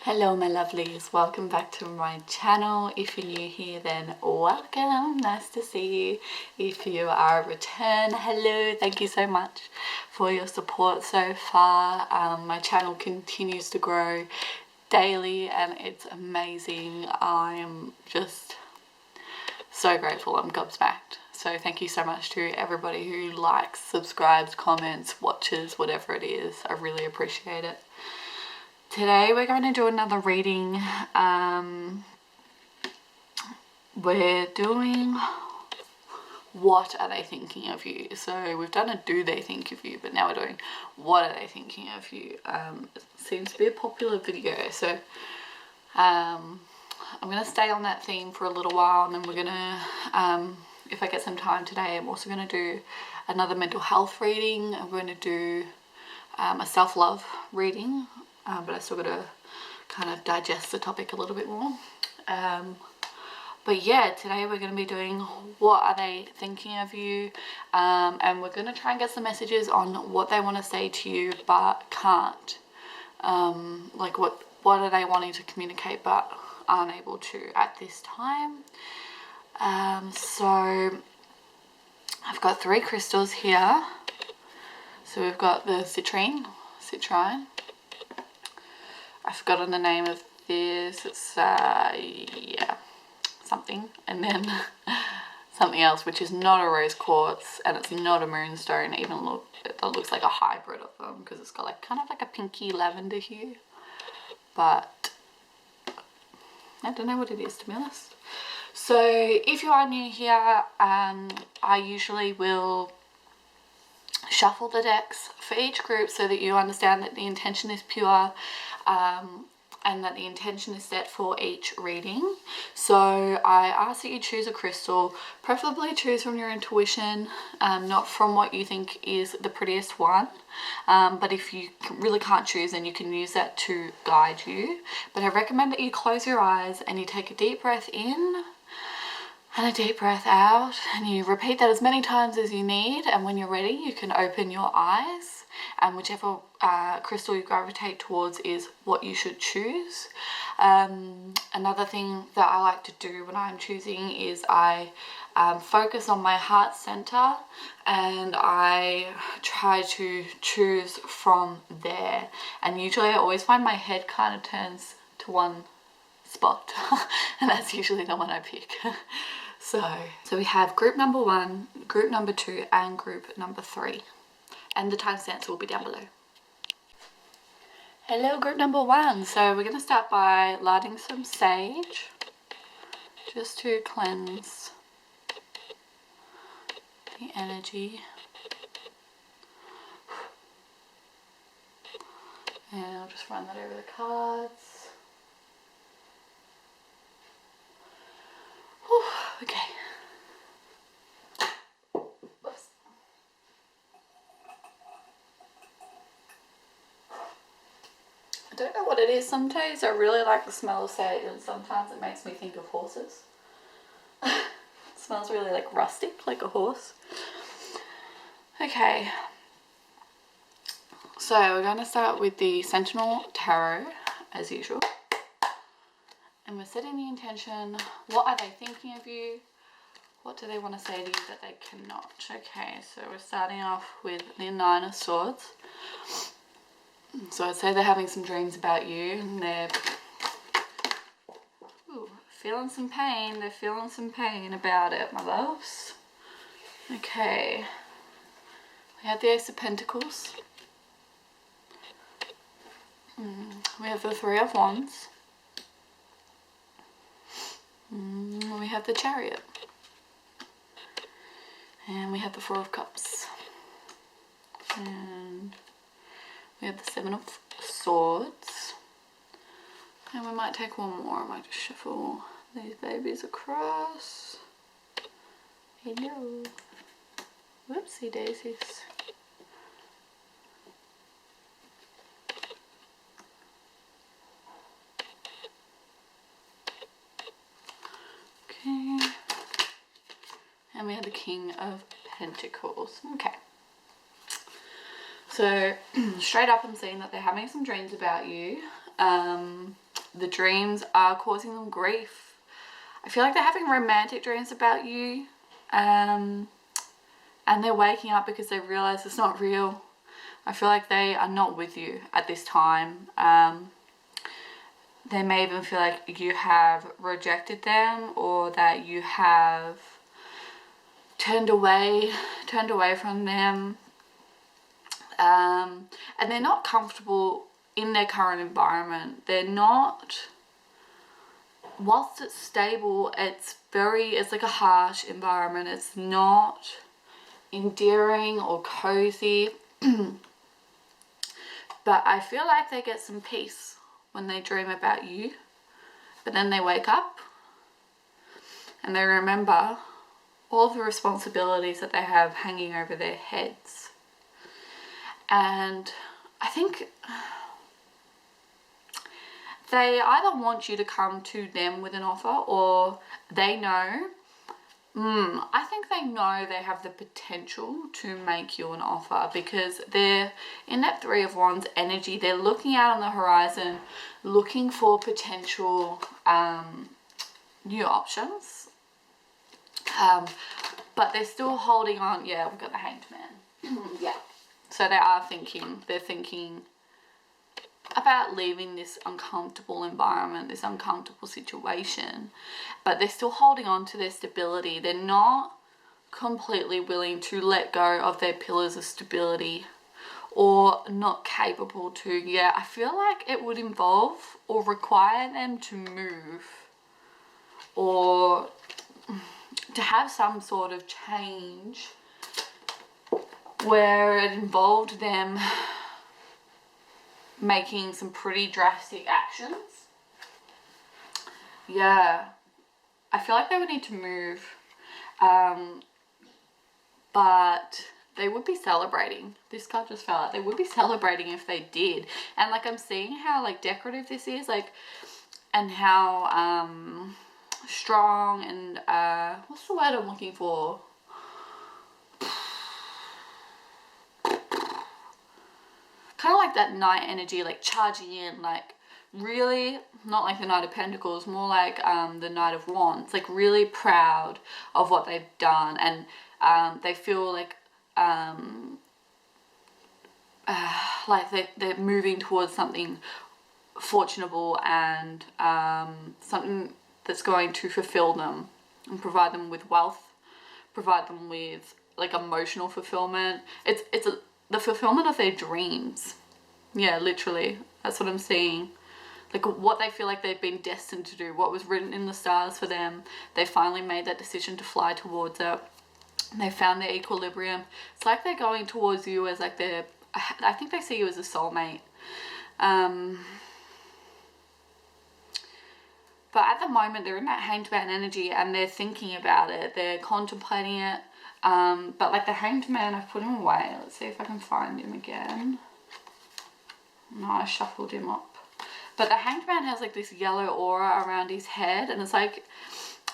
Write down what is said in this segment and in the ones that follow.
Hello my lovelies, welcome back to my channel. If you're new here, then welcome, nice to see you. If you are a return, hello, thank you so much for your support so far. My channel continues to grow daily and it's amazing. I am just so grateful, I'm gobsmacked. So thank you so much to everybody who likes, subscribes, comments, watches, whatever it is. I really appreciate it. Today we're going to do another reading. We're doing what are they thinking of you. So we've done a do they think of you, but now we're doing what are they thinking of you. It seems to be a popular video, so I'm going to stay on that theme for a little while, and then we're going to, if I get some time today, I'm also going to do another mental health reading. I'm going to do a self-love reading. But I still got to kind of digest the topic a little bit more. But yeah, today we're going to be doing what are they thinking of you, and we're going to try and get some messages on what they want to say to you but can't. Like what are they wanting to communicate but aren't able to at this time. So I've got 3 crystals here. So we've got the citrine. I've forgotten the name of this. It's yeah, something, and then something else, which is not a rose quartz and it's not a moonstone. Even it looks like a hybrid of them because it's got like kind of like a pinky lavender hue, but I don't know what it is, to be honest. So if you are new here, I usually will shuffle the decks for each group so that you understand that the intention is pure, and that the intention is set for each reading. So I ask that you choose a crystal, preferably choose from your intuition, not from what you think is the prettiest one, but if you really can't choose, then you can use that to guide you. But I recommend that you close your eyes and you take a deep breath in and a deep breath out, and you repeat that as many times as you need, and when you're ready you can open your eyes, and whichever crystal you gravitate towards is what you should choose. Another thing that I like to do when I'm choosing is I focus on my heart center and I try to choose from there, and usually I always find my head kind of turns to one spot and that's usually the one I pick. So we have group number 1, group number 2 and group number 3, and the timestamps will be down below. Hello group number 1. So we're going to start by lighting some sage just to cleanse the energy, and I'll just run that over the cards. Okay. Whoops. I don't know what it is. Some days I really like the smell of sage, and sometimes it makes me think of horses. It smells really like rustic, like a horse. Okay. So we're going to start with the Sentinel Tarot, as usual. And we're setting the intention. What are they thinking of you? What do they want to say to you that they cannot? Okay, so we're starting off with the 9 of Swords. So I'd say they're having some dreams about you, and they're feeling some pain. They're feeling some pain about it, my loves. Okay. We have the Ace of Pentacles. We have the 3 of Wands. We have the Chariot, and we have the 4 of Cups, and we have the 7 of Swords, and we might take one more. I might just shuffle these babies across. Hello. Whoopsie daisies. And we have the King of Pentacles. Okay. So straight up I'm seeing that they're having some dreams about you. the dreams are causing them grief. I feel like they're having romantic dreams about you, and they're waking up because they realize it's not real. I feel like they are not with you at this time. They may even feel like you have rejected them, or that you have turned away from them. And they're not comfortable in their current environment. They're not, whilst it's stable, it's like a harsh environment. It's not endearing or cozy. But I feel like they get some peace when they dream about you. But then they wake up and they remember all the responsibilities that they have hanging over their heads. And I think they either want you to come to them with an offer, or they know, I think they know they have the potential to make you an offer, because they're in that Three of Wands energy. They're looking out on the horizon, looking for potential new options. But they're still holding on. Yeah, we've got the Hanged Man. Yeah. So they're thinking about leaving this uncomfortable environment, this uncomfortable situation, but they're still holding on to their stability. They're not completely willing to let go of their pillars of stability, or not capable to. Yeah, I feel like it would involve or require them to move, or to have some sort of change where it involved them making some pretty drastic actions. Yeah, I feel like they would need to move, but they would be celebrating. This card just fell out. They would be celebrating if they did. And like, I'm seeing how like decorative this is, like, and how strong and what's the word I'm looking for? Kind of like that Knight energy, like charging in, like really, not like the Knight of Pentacles, more like the Knight of Wands, like really proud of what they've done, and they feel like they're moving towards something fortunable, and something that's going to fulfill them and provide them with wealth, provide them with like emotional fulfillment. It's the fulfillment of their dreams. Yeah, literally, that's what I'm seeing. Like what they feel like they've been destined to do, what was written in the stars for them. They finally made that decision to fly towards it. They found their equilibrium. It's like they're going towards you as like I think they see you as a soulmate. But at the moment, they're in that Hanged Man energy, and they're thinking about it. They're contemplating it. But like the Hanged Man, I've put him away. Let's see if I can find him again. No, I shuffled him up. But the Hanged Man has like this yellow aura around his head, and it's like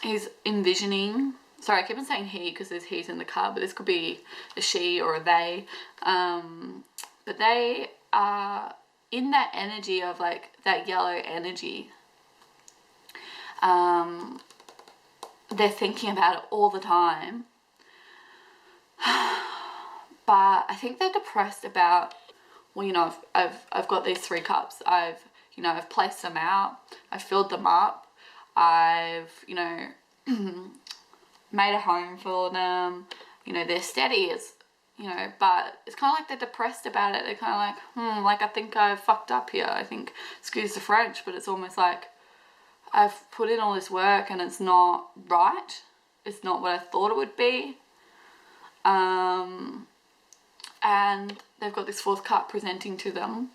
he's envisioning. Sorry, I keep on saying he because there's he's in the card, but this could be a she or a they. But they are in that energy of like that yellow energy. They're thinking about it all the time. But I think they're depressed about, well, you know, I've got these 3 cups. I've placed them out. I've filled them up. I've, you know, made a home for them. You know, they're steady. It's, you know, but it's kind of like they're depressed about it. They're kind of like, like I think I fucked up here. I think, excuse the French, but it's almost like I've put in all this work and it's not right. It's not what I thought it would be. And they've got this 4th cup presenting to them.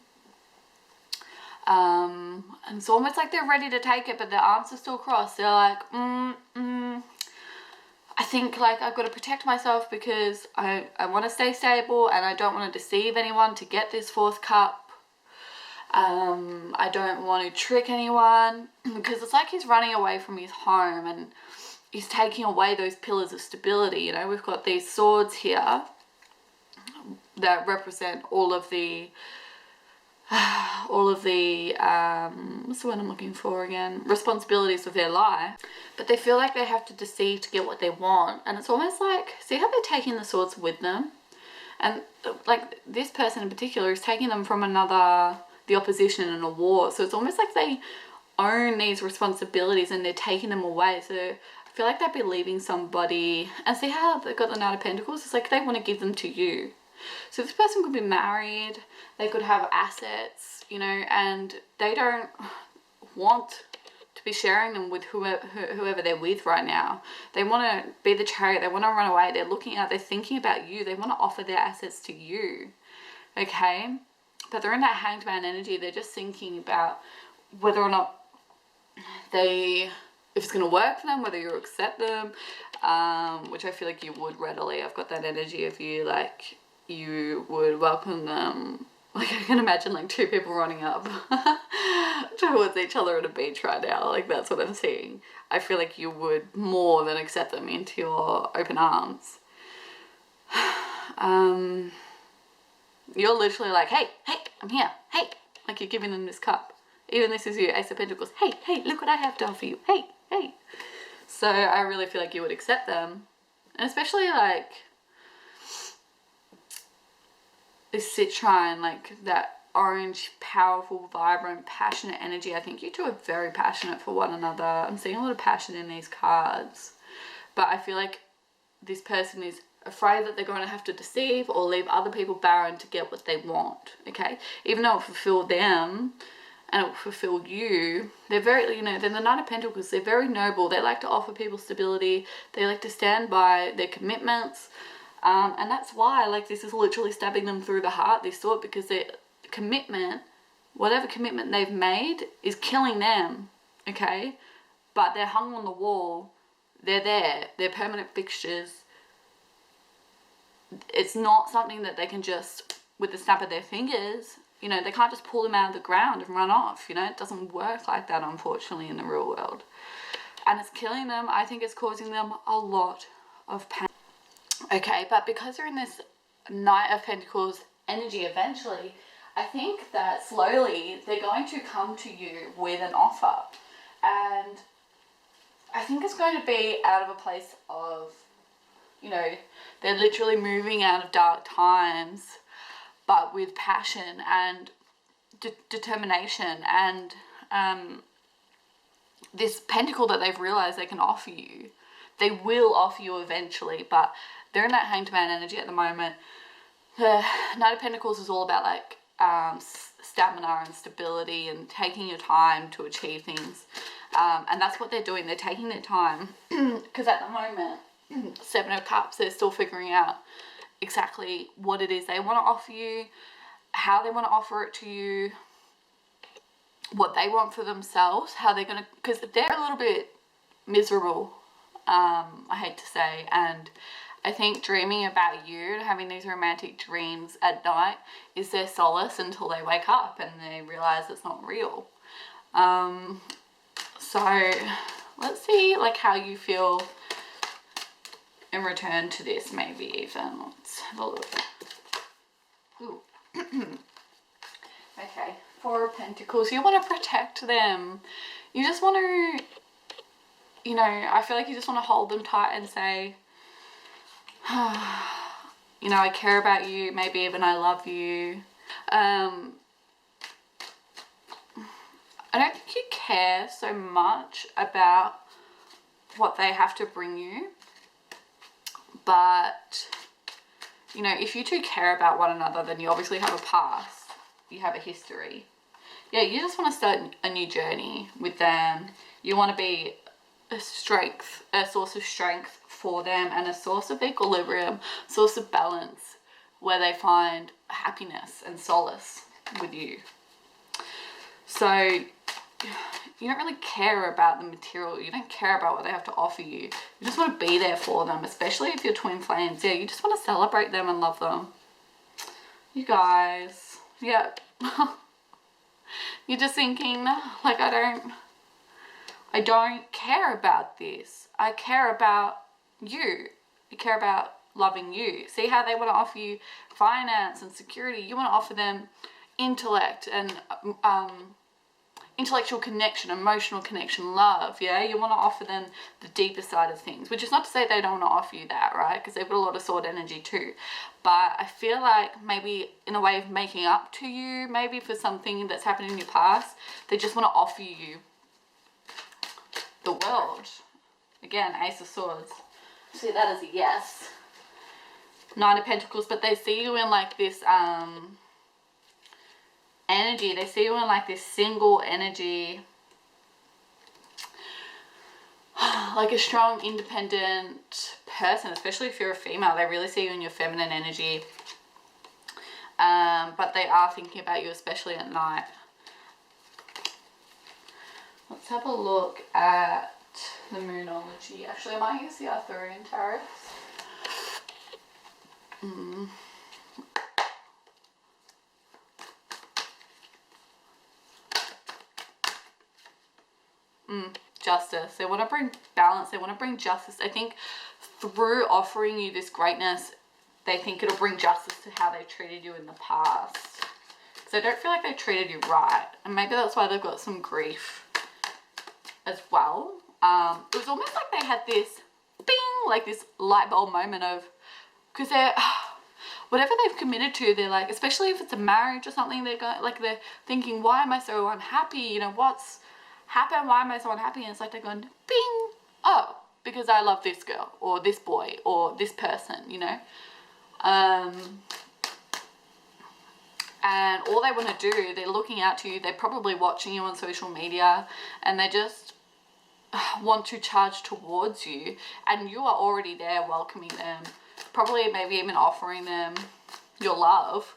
And it's almost like they're ready to take it, but their arms are still crossed. They're like, I think like I've got to protect myself because I want to stay stable and I don't want to deceive anyone to get this 4th cup. I don't want to trick anyone, because it's like he's running away from his home and he's taking away those pillars of stability. You know, we've got these swords here that represent all of the all of the, what's the word I'm looking for again? Responsibilities of their life. But they feel like they have to deceive to get what they want. And it's almost like, see how they're taking the swords with them? And like this person in particular is taking them from the opposition in a war. So it's almost like they own these responsibilities and they're taking them away. So I feel like they'd be leaving somebody. And see how they've got the Knight of Pentacles? It's like they want to give them to you. So this person could be married, they could have assets, you know, and they don't want to be sharing them with whoever they're with right now. They want to be the chariot, they want to run away, they're thinking about you, they want to offer their assets to you, okay? But they're in that hanged man energy. They're just thinking about whether or not if it's going to work for them, whether you accept them, which I feel like you would readily. I've got that energy of you, like, you would welcome them. Like, I can imagine, like, two people running up towards each other at a beach right now. Like, that's what I'm seeing. I feel like you would more than accept them into your open arms. You're literally like, hey, I'm here. Hey, like you're giving them this cup. Even this is you, Ace of Pentacles. Hey, look what I have to offer you. Hey. So I really feel like you would accept them. And especially, like, this citrine, like that orange, powerful, vibrant, passionate energy. I think you two are very passionate for one another. I'm seeing a lot of passion in these cards. But I feel like this person is afraid that they're going to have to deceive or leave other people barren to get what they want, okay? Even though it fulfilled them and it will fulfill you, they're very, you know, they're the Knight of Pentacles. They're very noble. They like to offer people stability. They like to stand by their commitments. And that's why, like, this is literally stabbing them through the heart, this thought, because their commitment, whatever commitment they've made, is killing them, okay? But they're hung on the wall. They're there. They're permanent fixtures. It's not something that they can just, with the snap of their fingers, you know, they can't just pull them out of the ground and run off, you know? It doesn't work like that, unfortunately, in the real world. And it's killing them. I think it's causing them a lot of pain. Okay, but because they're in this Knight of Pentacles energy eventually, I think that slowly they're going to come to you with an offer. And I think it's going to be out of a place of, you know, they're literally moving out of dark times, but with passion and determination and this pentacle that they've realized they can offer you. They will offer you eventually, but they're in that hanged man energy at the moment. The Knight of Pentacles is all about, like, stamina and stability and taking your time to achieve things. And that's what they're doing. They're taking their time because at the moment, Seven of Cups, they're still figuring out exactly what it is they want to offer you, how they want to offer it to you, what they want for themselves, how they're going to, because they're a little bit miserable, I hate to say, and I think dreaming about you and having these romantic dreams at night is their solace until they wake up and they realize it's not real. So let's see, like, how you feel in return to this, maybe even. Let's have a look. Ooh. Okay, Four of Pentacles. You want to protect them. You just want to, you know, I feel like you just want to hold them tight and say, you know, I care about you, maybe even I love you. I don't think you care so much about what they have to bring you, but, you know, if you two care about one another, then you obviously have a past, you have a history. Yeah, you just want to start a new journey with them. You want to be a source of strength for them and a source of equilibrium, source of balance, where they find happiness and solace with you. So you don't really care about the material. You don't care about what they have to offer you. You just want to be there for them, especially if you're twin flames. Yeah, you just want to celebrate them and love them. You guys, yeah. You're just thinking, like, I don't care about this. I care about you. I care about loving you. See how they want to offer you finance and security. You want to offer them intellect and intellectual connection, emotional connection, love. Yeah, you want to offer them the deeper side of things, which is not to say they don't want to offer you that, right? Because they've got a lot of sword energy too. But I feel like maybe in a way of making up to you, maybe for something that's happened in your past, they just want to offer you the world. Again, Ace of Swords. See that as a yes. Nine of Pentacles, but they see you in like this energy. They see you in like this single energy, like a strong, independent person, especially if you're a female. They really see you in your feminine energy, but they are thinking about you, especially at night. Let's have a look at the Moonology. Actually, I might use the Arthurian Tarot. Justice. They want to bring balance. They want to bring justice. I think through offering you this greatness, they think it'll bring justice to how they treated you in the past. Because I don't feel like they treated you right. And maybe that's why they've got some grief as well. It was almost like they had this bing, like this light bulb moment of, because they're, whatever they've committed to, they're like, especially if it's a marriage or something, they're going, like they're thinking, why am I so unhappy? You know, what's happened? Why am I so unhappy? And it's like they're going, bing, oh, because I love this girl or this boy or this person, you know. And all they want to do, they're looking out to you, they're probably watching you on social media, and they just want to charge towards you, and you are already there welcoming them, probably maybe even offering them your love,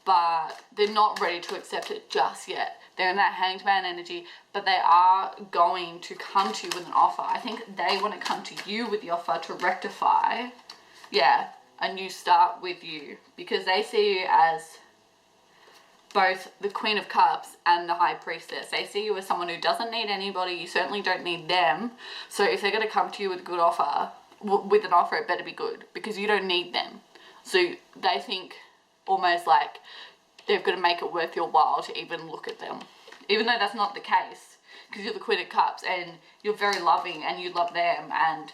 but they're not ready to accept it just yet. They're in that hanged man energy, but they are going to come to you with an offer. I think they want to come to you with the offer to rectify, yeah, a new start with you, because they see you as both the Queen of Cups and the High Priestess. They see you as someone who doesn't need anybody. You certainly don't need them. So if they're going to come to you with a good offer, with an offer, it better be good, because you don't need them. So they think almost like they've got to make it worth your while to even look at them, even though that's not the case, because you're the Queen of Cups and you're very loving and you love them and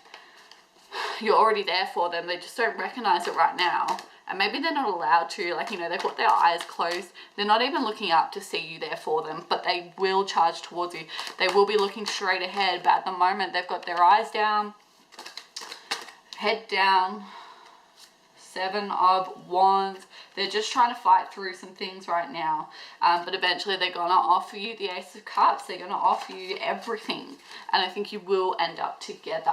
you're already there for them. They just don't recognize it right now. And maybe they're not allowed to, like, you know, they've got their eyes closed. They're not even looking up to see you there for them, but they will charge towards you. They will be looking straight ahead, but at the moment they've got their eyes down, head down, 7 of Wands. They're just trying to fight through some things right now, but eventually they're going to offer you the Ace of Cups. They're going to offer you everything, and I think you will end up together.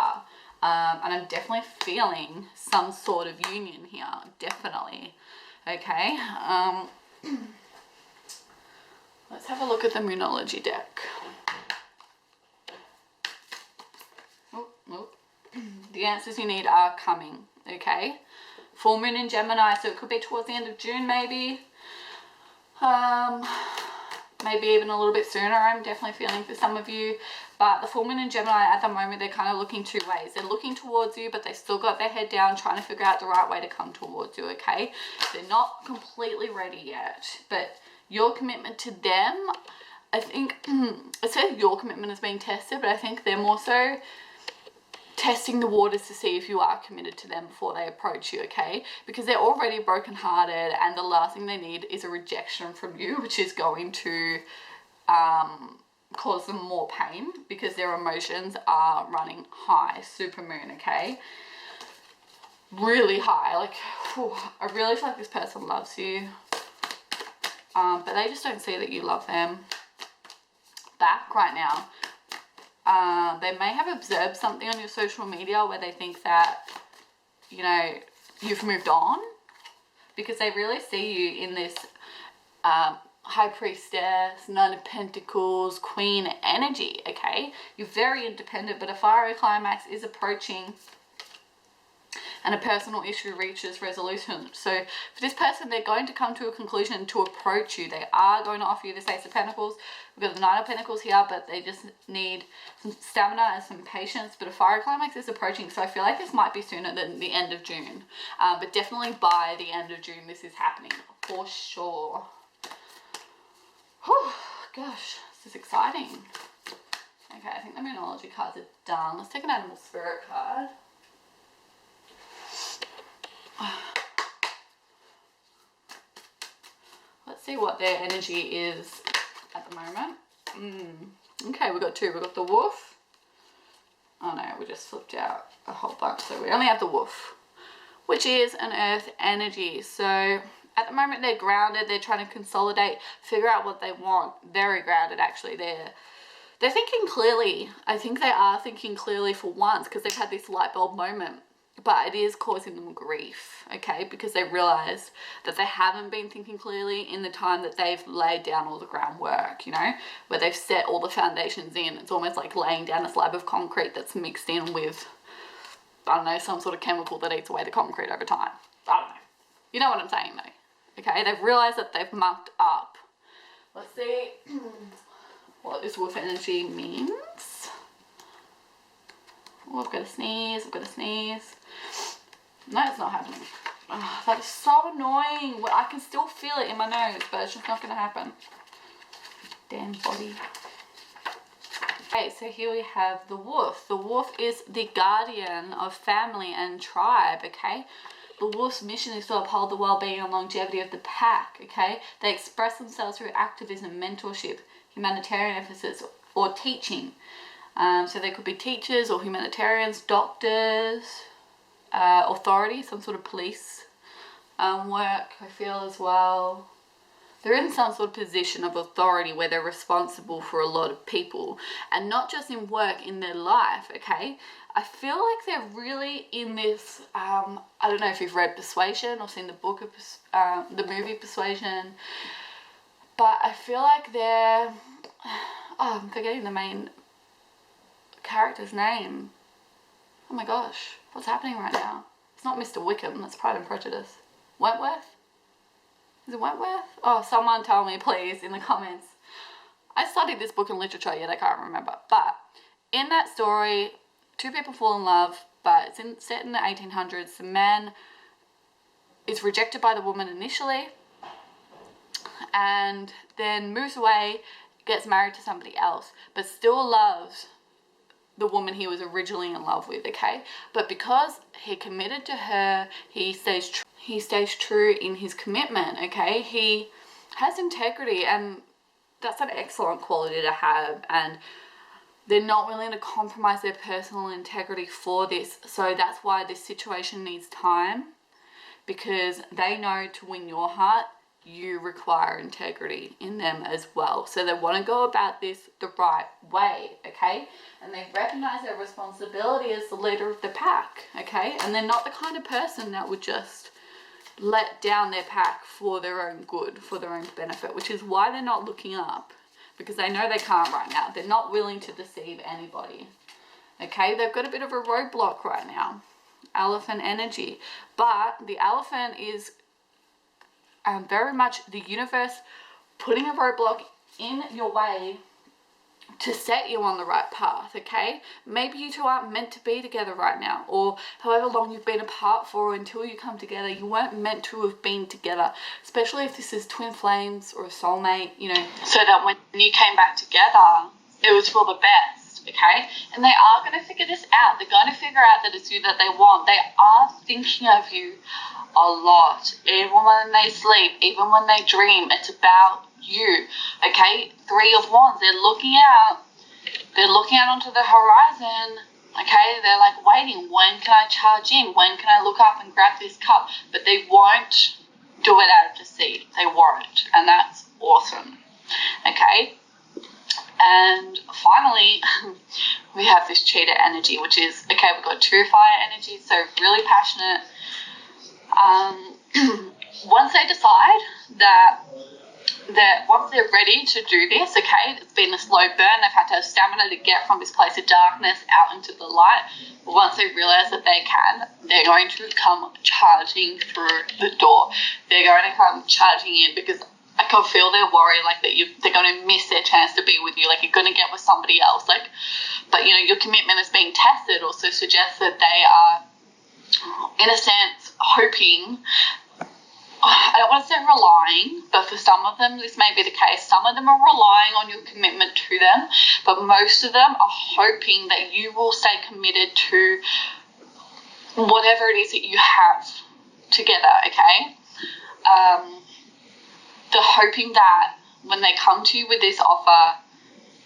And I'm definitely feeling some sort of union here, definitely. Okay, let's have a look at the Moonology deck. Oh. The answers you need are coming, okay? Full moon in Gemini, so it could be towards the end of June, maybe. Maybe even a little bit sooner, I'm definitely feeling for some of you. But the full moon in Gemini, at the moment, they're kind of looking two ways. They're looking towards you, but they still got their head down, trying to figure out the right way to come towards you, okay? They're not completely ready yet, but your commitment to them, I think, it says your commitment is being tested, but I think they're more so testing the waters to see if you are committed to them before they approach you, okay? Because they're already brokenhearted, and the last thing they need is a rejection from you, which is going to cause them more pain, because their emotions are running high. Super moon, okay? Really high. Like, whew, I really feel like this person loves you, but they just don't see that you love them back right now. They may have observed something on your social media where they think that, you know, you've moved on, because they really see you in this High Priestess, Nine of Pentacles, Queen energy, okay? You're very independent, but a fiery climax is approaching and a personal issue reaches resolution. So for this person, they're going to come to a conclusion to approach you. They are going to offer you this Ace of Pentacles. We've got the Nine of Pentacles here, but they just need some stamina and some patience. But a fiery climax is approaching, so I feel like this might be sooner than the end of June. But definitely by the end of June, this is happening for sure. Whew, gosh, this is exciting. Okay, I think the Moonology cards are done. Let's take an Animal Spirit card. Let's see what their energy is at the moment. Okay, we've got two. We've got the Wolf. Oh no, we just flipped out a whole bunch. So we only have the Wolf, which is an Earth energy. So at the moment they're grounded. They're trying to consolidate, figure out what they want. Very grounded, actually. They're thinking clearly. I think they are thinking clearly for once, because they've had this light bulb moment. But it is causing them grief, okay? Because they realize that they haven't been thinking clearly in the time that they've laid down all the groundwork, you know? Where they've set all the foundations in. It's almost like laying down a slab of concrete that's mixed in with, I don't know, some sort of chemical that eats away the concrete over time. I don't know. You know what I'm saying, though. Okay, they've realized that they've mucked up. Let's see what this wolf energy means. Oh, I've got to sneeze, I've got to sneeze. No, it's not happening. Oh, that is so annoying. I can still feel it in my nose, but it's just not going to happen. Damn body. Okay, so here we have the wolf. The wolf is the guardian of family and tribe, okay? The wolf's mission is to uphold the well-being and longevity of the pack, okay? They express themselves through activism, mentorship, humanitarian emphasis, or teaching. So they could be teachers or humanitarians, doctors, authority, some sort of police work, I feel, as well. They're in some sort of position of authority where they're responsible for a lot of people, and not just in work, in their life, okay? I feel like they're really in this, I don't know if you've read Persuasion or seen the book of, the movie Persuasion, but I feel like they're, I'm forgetting the main character's name. Oh my gosh, what's happening right now? It's not Mr. Wickham, that's Pride and Prejudice. Wentworth? Is it Wentworth? Oh, someone tell me please in the comments. I studied this book in literature, yet I can't remember. But in that story, two people fall in love, but it's set in the 1800s. The man is rejected by the woman initially, and then moves away, gets married to somebody else, but still loves the woman he was originally in love with, okay? But because he committed to her, he stays true in his commitment, okay? He has integrity, and that's an excellent quality to have, and they're not willing to compromise their personal integrity for this. So that's why this situation needs time, because they know to win your heart, you require integrity in them as well. So they want to go about this the right way, okay? And they recognize their responsibility as the leader of the pack, okay? And they're not the kind of person that would just let down their pack for their own good, for their own benefit, which is why they're not looking up, because they know they can't right now. They're not willing to deceive anybody, okay? They've got a bit of a roadblock right now. Elephant energy. But the elephant is very much the universe putting a roadblock in your way to set you on the right path, okay? Maybe you two aren't meant to be together right now, or however long you've been apart for until you come together, you weren't meant to have been together, especially if this is twin flames or a soulmate, you know, so that when you came back together, it was for the best, okay? And they are going to figure this out. They're going to figure out that it's you that they want. They are thinking of you a lot, even when they sleep, even when they dream. It's about you, okay? Three of Wands, they're looking out onto the horizon, okay? They're like waiting, when can I charge in, when can I look up and grab this cup? But they won't do it out of deceit. They won't, and that's awesome, okay? And finally, we have this cheetah energy, which is, okay, we've got two fire energies, so really passionate. Once they decide that once they're ready to do this, okay, it's been a slow burn, they've had to have stamina to get from this place of darkness out into the light, but once they realize that they can, they're going to come charging through the door. They're going to come charging in, because I can feel their worry, like that they're going to miss their chance to be with you, like you're going to get with somebody else, like, but you know, your commitment is being tested also suggests that they are, in a sense, hoping I don't want to say relying, but for some of them this may be the case. Some of them are relying on your commitment to them, but most of them are hoping that you will stay committed to whatever it is that you have together, okay? They're hoping that when they come to you with this offer,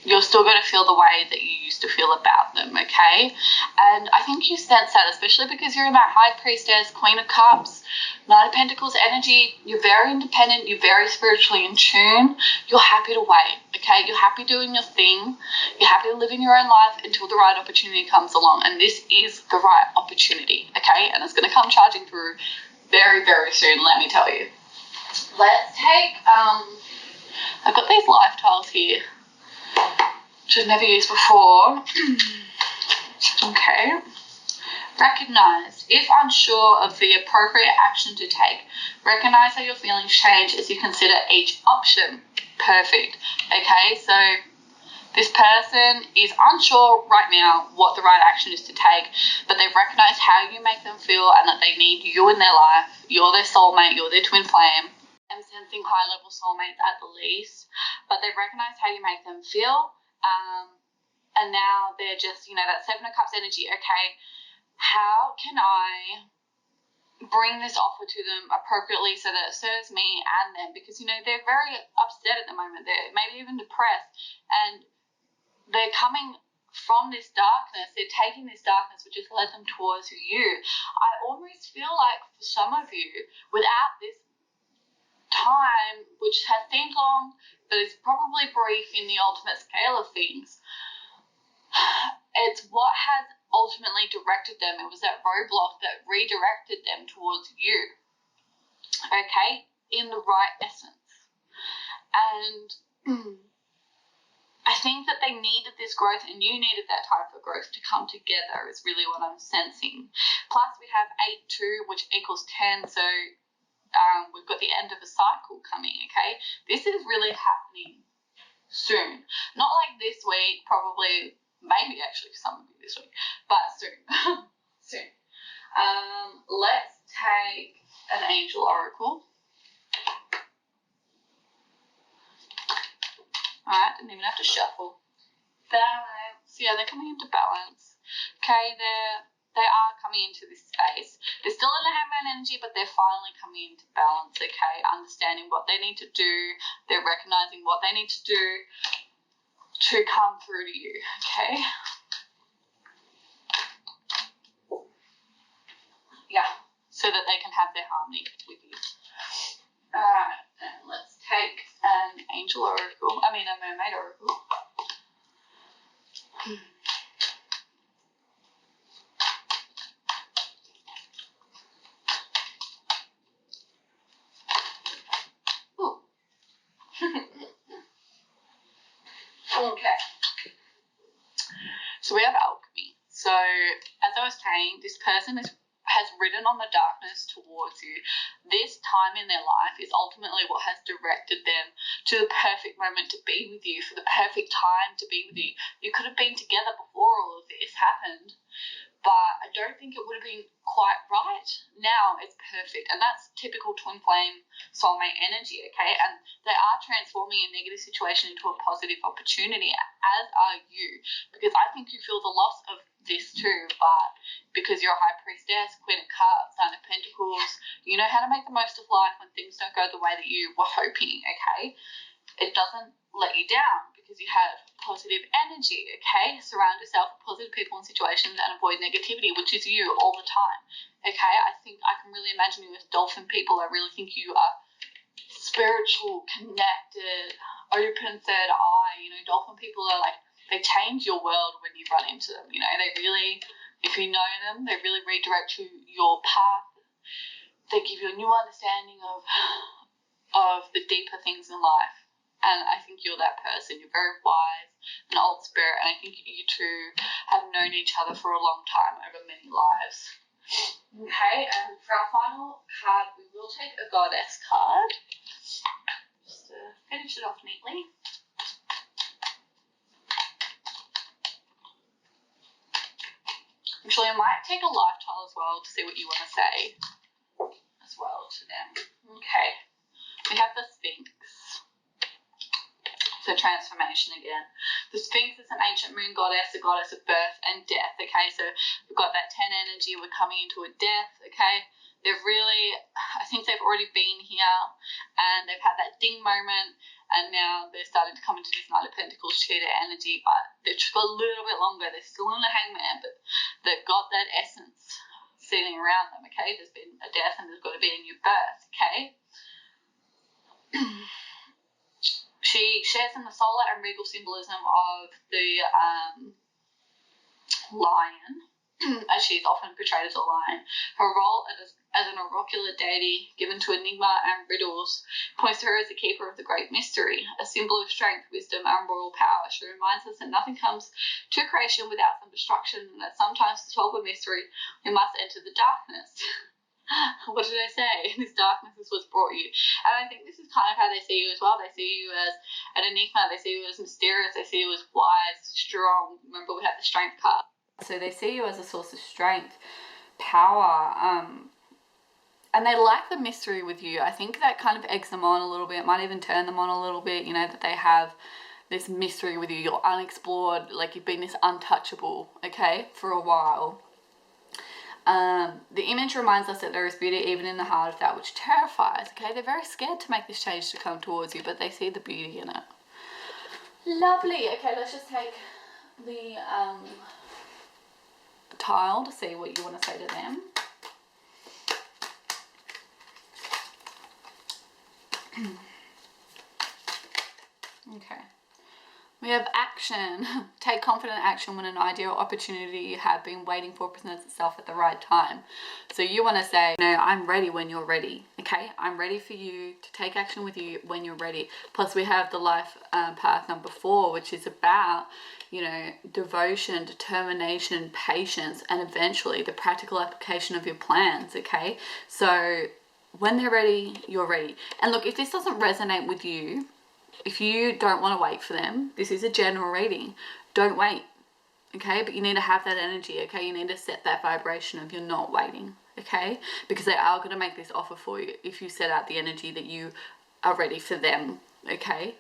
you're still going to feel the way that you used to feel about them, okay? And I think you sense that, especially because you're in that High Priestess, Queen of Cups, Knight of Pentacles energy. You're very independent. You're very spiritually in tune. You're happy to wait, okay? You're happy doing your thing. You're happy living your own life until the right opportunity comes along. And this is the right opportunity, okay? And it's going to come charging through very, very soon, let me tell you. Let's take, I've got these life tiles here, which I've never used before. Okay. Recognize. If unsure of the appropriate action to take, recognize how your feelings change as you consider each option. Perfect. Okay, so this person is unsure right now what the right action is to take, but they've recognized how you make them feel and that they need you in their life. You're their soulmate, you're their twin flame. I'm sensing high-level soulmates at the least, but they've recognized how you make them feel, and now they're just, that Seven of Cups energy. Okay, how can I bring this offer to them appropriately so that it serves me and them? Because, they're very upset at the moment. They're maybe even depressed, and they're coming from this darkness. They're taking this darkness, which has led them towards you. I almost feel like for some of you, without this time, which has seemed long, but is probably brief in the ultimate scale of things, it's what has ultimately directed them. It was that roadblock that redirected them towards you, okay, in the right essence. And I think that they needed this growth, and you needed that time for growth to come together, is really what I'm sensing. Plus we have 8-2, which equals 10, so we've got the end of a cycle coming, okay? This is really happening soon. Not like this week, probably, maybe actually some of you this week, but soon. Soon. Let's take an angel oracle. Alright, didn't even have to shuffle. Balance. Yeah, they're coming into balance. Okay, they are coming into this space. They're still in the Hangman energy, but they're finally coming into balance, okay? Understanding what they need to do. They're recognizing what they need to do to come through to you, okay? Yeah, so that they can have their harmony with you. Alright, and let's take an angel oracle. A mermaid oracle. Okay. So we have alchemy. So as I was saying, this person has ridden on the darkness towards you. This time in their life is ultimately what has directed them to the perfect moment to be with you, for the perfect time to be with you. You could have been together before all of this happened, but I don't think it would have been quite right. Now it's perfect, and that's typical twin flame soulmate energy, okay? And they are transforming a negative situation into a positive opportunity, as are you, because I think you feel the loss of this too, but because you're a High Priestess, Queen of Cups, Knight of Pentacles, you know how to make the most of life when things don't go the way that you were hoping, okay? It doesn't let you down because you have positive energy, okay? Surround yourself with positive people and situations and avoid negativity, which is you all the time, okay? I think I can really imagine you with dolphin people. I really think you are spiritual, connected, open third eye. Dolphin people are like, they change your world when you run into them, they really, if you know them, they really redirect to your path. They give you a new understanding of the deeper things in life. And I think you're that person. You're very wise, an old spirit, and I think you two have known each other for a long time over many lives. Okay, and for our final card, we will take a goddess card, just to finish it off neatly. Actually, I might take a life tile as well to see what you want to say as well to them. transformation again. The Sphinx is an ancient moon goddess, a goddess of birth and death, okay? So we've got that 10 energy, we're coming into a death, okay? They've really, I think they've already been here and they've had that ding moment, and now they're starting to come into this Knight of Pentacles cheater energy, but they've just got a little bit longer. They're still in the Hangman, but they've got that essence sitting around them, okay? There's been a death and there's got to be a new birth, okay? She shares in the solar and regal symbolism of the lion, as she's often portrayed as a lion. Her role as an oracular deity given to enigma and riddles points to her as the keeper of the great mystery, a symbol of strength, wisdom, and royal power. She reminds us that nothing comes to creation without some destruction, and that sometimes to solve a mystery we must enter the darkness. What did I say? This darkness is what's brought you. And I think this is kind of how they see you as well. They see you as an enigma. They see you as mysterious. They see you as wise, strong. Remember, we have the strength card. So they see you as a source of strength, power, and they like the mystery with you. I think that kind of eggs them on a little bit, might even turn them on a little bit, you know, that they have this mystery with you. You're unexplored, like you've been this untouchable, okay, for a while. The image reminds us that there is beauty even in the heart of that which terrifies, okay? They're very scared to make this change to come towards you, but they see the beauty in it. Lovely. Okay, let's just take the tile to see what you want to say to them. Okay. We have action. Take confident action when an idea or opportunity you have been waiting for presents itself at the right time. So you want to say, no, I'm ready when you're ready. Okay, I'm ready for you to take action with you when you're ready. Plus we have the life path number 4, which is about, you know, devotion, determination, patience, and eventually the practical application of your plans. Okay, so when they're ready, you're ready. And look, if this doesn't resonate with you, if you don't want to wait for them, this is a general reading. Don't wait, okay? But you need to have that energy, okay? You need to set that vibration of you're not waiting, okay? Because they are going to make this offer for you if you set out the energy that you are ready for them, okay?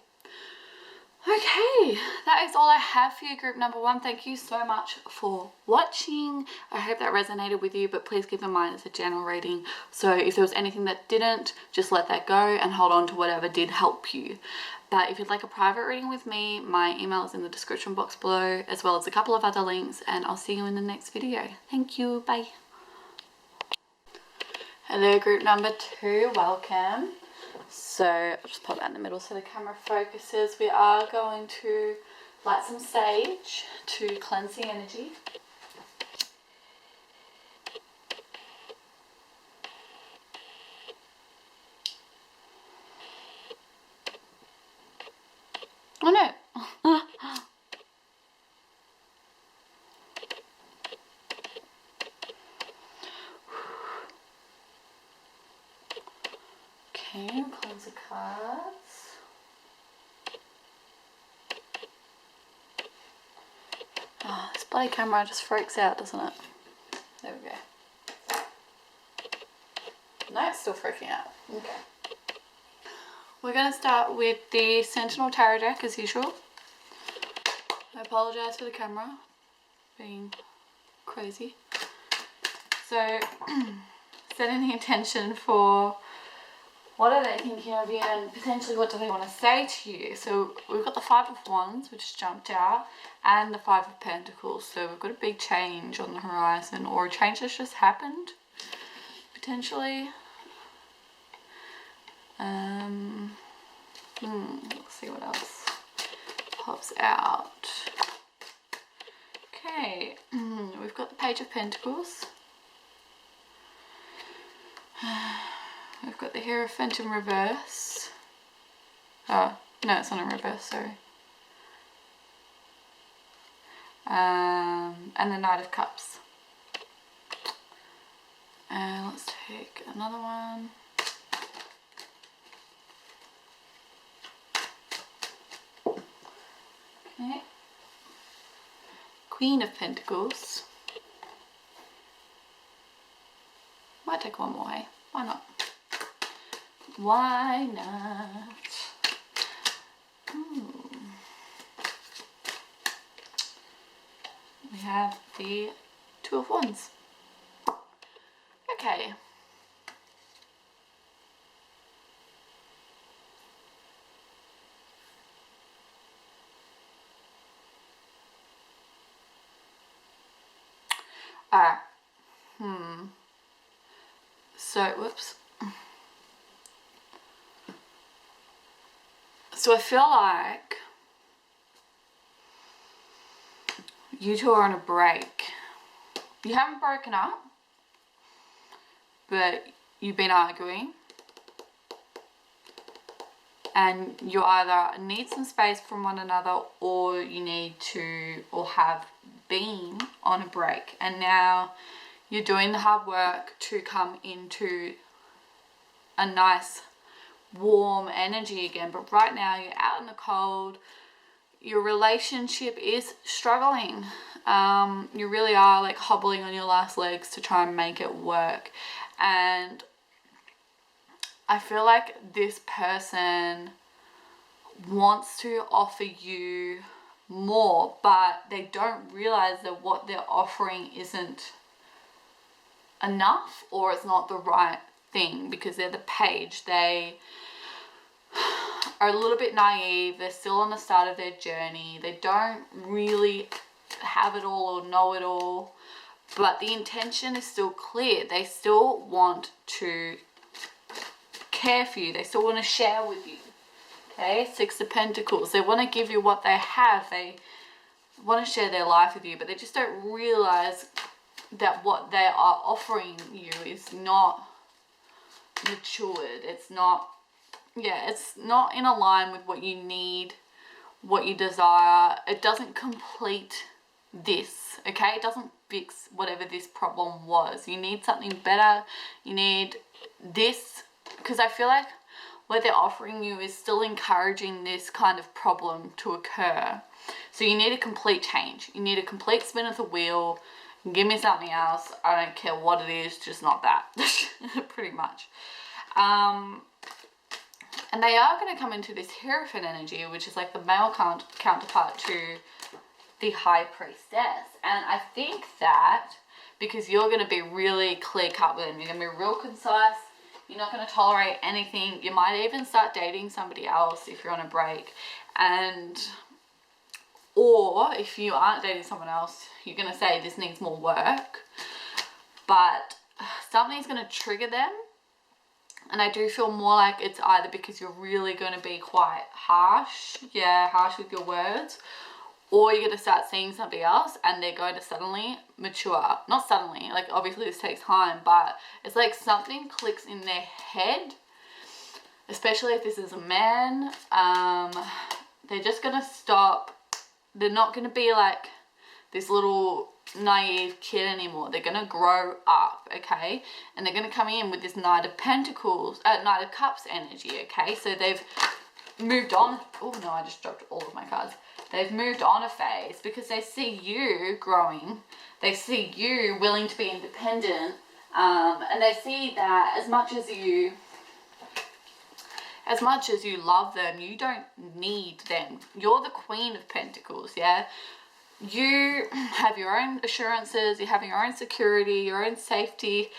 Okay, that is all I have for you, group number 1. Thank you so much for watching. I hope that resonated with you, but please keep in mind it's a general reading. So if there was anything that didn't, just let that go and hold on to whatever did help you. But if you'd like a private reading with me, my email is in the description box below, as well as a couple of other links, and I'll see you in the next video. Thank you, bye. Hello, group number 2, welcome. So I'll just pop that in the middle so the camera focuses. We are going to light some sage to cleanse the energy. Oh no! Okay, cleanse the cards. Oh, this bloody camera just freaks out, doesn't it? There we go. No, it's still freaking out. Okay. We're going to start with the Sentinel Tarot deck as usual. I apologise for the camera being crazy. So, setting the intention for what are they thinking of you and potentially what do they want to say to you. So we've got the 5 of Wands, which jumped out, and the 5 of Pentacles. So we've got a big change on the horizon, or a change that's just happened, potentially. Let's see what else pops out. Okay, we've got the Page of Pentacles. We've got the Hierophant in reverse. Oh, no, it's not in reverse, sorry. And the Knight of Cups. And let's take another one. Okay. Queen of Pentacles. Might take one more, hey? Why not? Why not? have the Two of Wands. Okay. Alright. So, whoops. So I feel like you two are on a break. You haven't broken up, but you've been arguing. And you either need some space from one another, or you need to, or have been on a break. And now you're doing the hard work to come into a nice warm energy again. But right now you're out in the cold. Your relationship is struggling. You really are like hobbling on your last legs to try and make it work. And I feel like this person wants to offer you more, but they don't realize that what they're offering isn't enough, or it's not the right thing, because they're the Page. They are a little bit naive. They're still on the start of their journey. They don't really have it all or know it all, but the intention is still clear. They still want to care for you. They still want to share with you. Okay, Six of Pentacles. They want to give you what they have. They want to share their life with you, but they just don't realize that what they are offering you is not matured. It's not, yeah, it's not in line with what you need, what you desire. It doesn't complete this, okay? It doesn't fix whatever this problem was. You need something better. You need this, because I feel like what they're offering you is still encouraging this kind of problem to occur. So you need a complete change. You need a complete spin of the wheel. Give me something else. I don't care what it is, just not that. Pretty much. And they are going to come into this Hierophant energy, which is like the male counterpart to the High Priestess. And I think that because you're going to be really clear cut with them, you're going to be real concise. You're not going to tolerate anything. You might even start dating somebody else if you're on a break. Or if you aren't dating someone else, you're going to say this needs more work. But something's going to trigger them. And I do feel more like it's either because you're really going to be quite harsh. Yeah, harsh with your words. Or you're going to start seeing somebody else and they're going to suddenly mature. Not suddenly, like obviously this takes time, but it's like something clicks in their head, especially if this is a man. They're just going to stop. They're not going to be like this little naive kid anymore. They're going to grow up, okay? And they're going to come in with this Knight of Pentacles, Knight of Cups energy, okay? So they've moved on. Oh no, I just dropped all of my cards. They've moved on a phase because they see you growing. They see you willing to be independent. And they see that as much as you love them, you don't need them. You're the Queen of Pentacles, yeah? You have your own assurances, you have your own security, your own safety.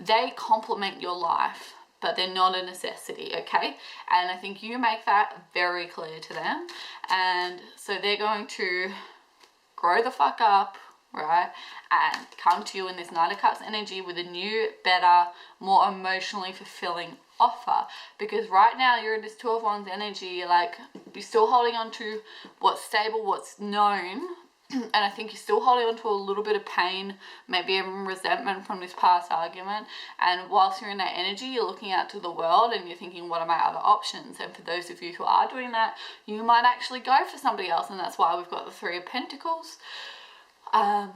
They complement your life, but they're not a necessity, okay? And I think you make that very clear to them. And so they're going to grow the fuck up, right? And come to you in this Knight of Cups energy with a new, better, more emotionally fulfilling offer. Because right now you're in this Two of Wands energy, you're like, you're still holding on to what's stable, what's known. And I think you're still holding on to a little bit of pain, maybe even resentment from this past argument. And whilst you're in that energy, you're looking out to the world and you're thinking, what are my other options? And for those of you who are doing that, you might actually go for somebody else. And that's why we've got the Three of Pentacles. And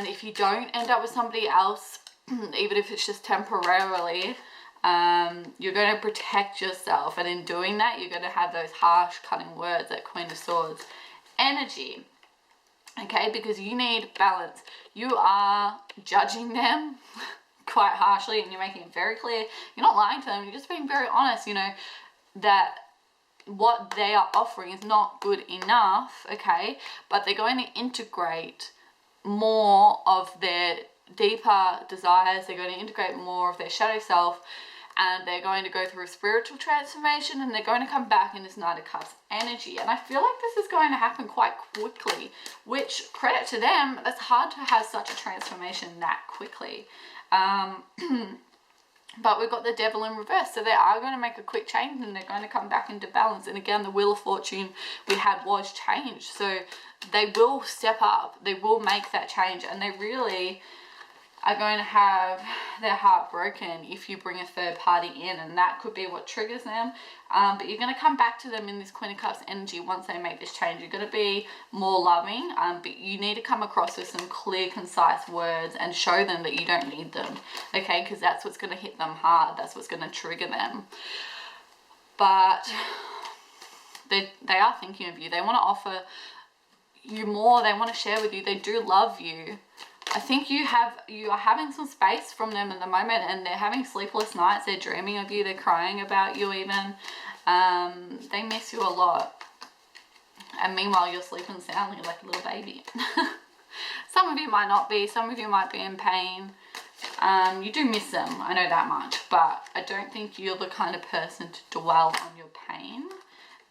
if you don't end up with somebody else, even if it's just temporarily, you're going to protect yourself. And in doing that, you're going to have those harsh, cutting words, that Queen of Swords energy, okay? Because you need balance. You are judging them quite harshly and you're making it very clear. You're not lying to them, you're just being very honest, you know, that what they are offering is not good enough, okay, but they're going to integrate more of their deeper desires, they're going to integrate more of their shadow self, and they're going to go through a spiritual transformation, and they're going to come back in this Knight of Cups energy. And I feel like this is going to happen quite quickly, which, credit to them, that's hard to have such a transformation that quickly. But we've got the Devil in reverse, so they are going to make a quick change, and they're going to come back into balance. And again, the Wheel of Fortune we had was changed, so they will step up, they will make that change, and they really are going to have their heart broken if you bring a third party in, and that could be what triggers them. But you're going to come back to them in this Queen of Cups energy once they make this change. You're going to be more loving, but you need to come across with some clear, concise words and show them that you don't need them, okay? Because that's what's going to hit them hard. That's what's going to trigger them. But they are thinking of you. They want to offer you more. They want to share with you. They do love you. I think you are having some space from them at the moment, and they're having sleepless nights. They're dreaming of you. They're crying about you even. They miss you a lot. And meanwhile, you're sleeping soundly like a little baby. Some of you might not be. Some of you might be in pain. You do miss them. I know that much. But I don't think you're the kind of person to dwell on your pain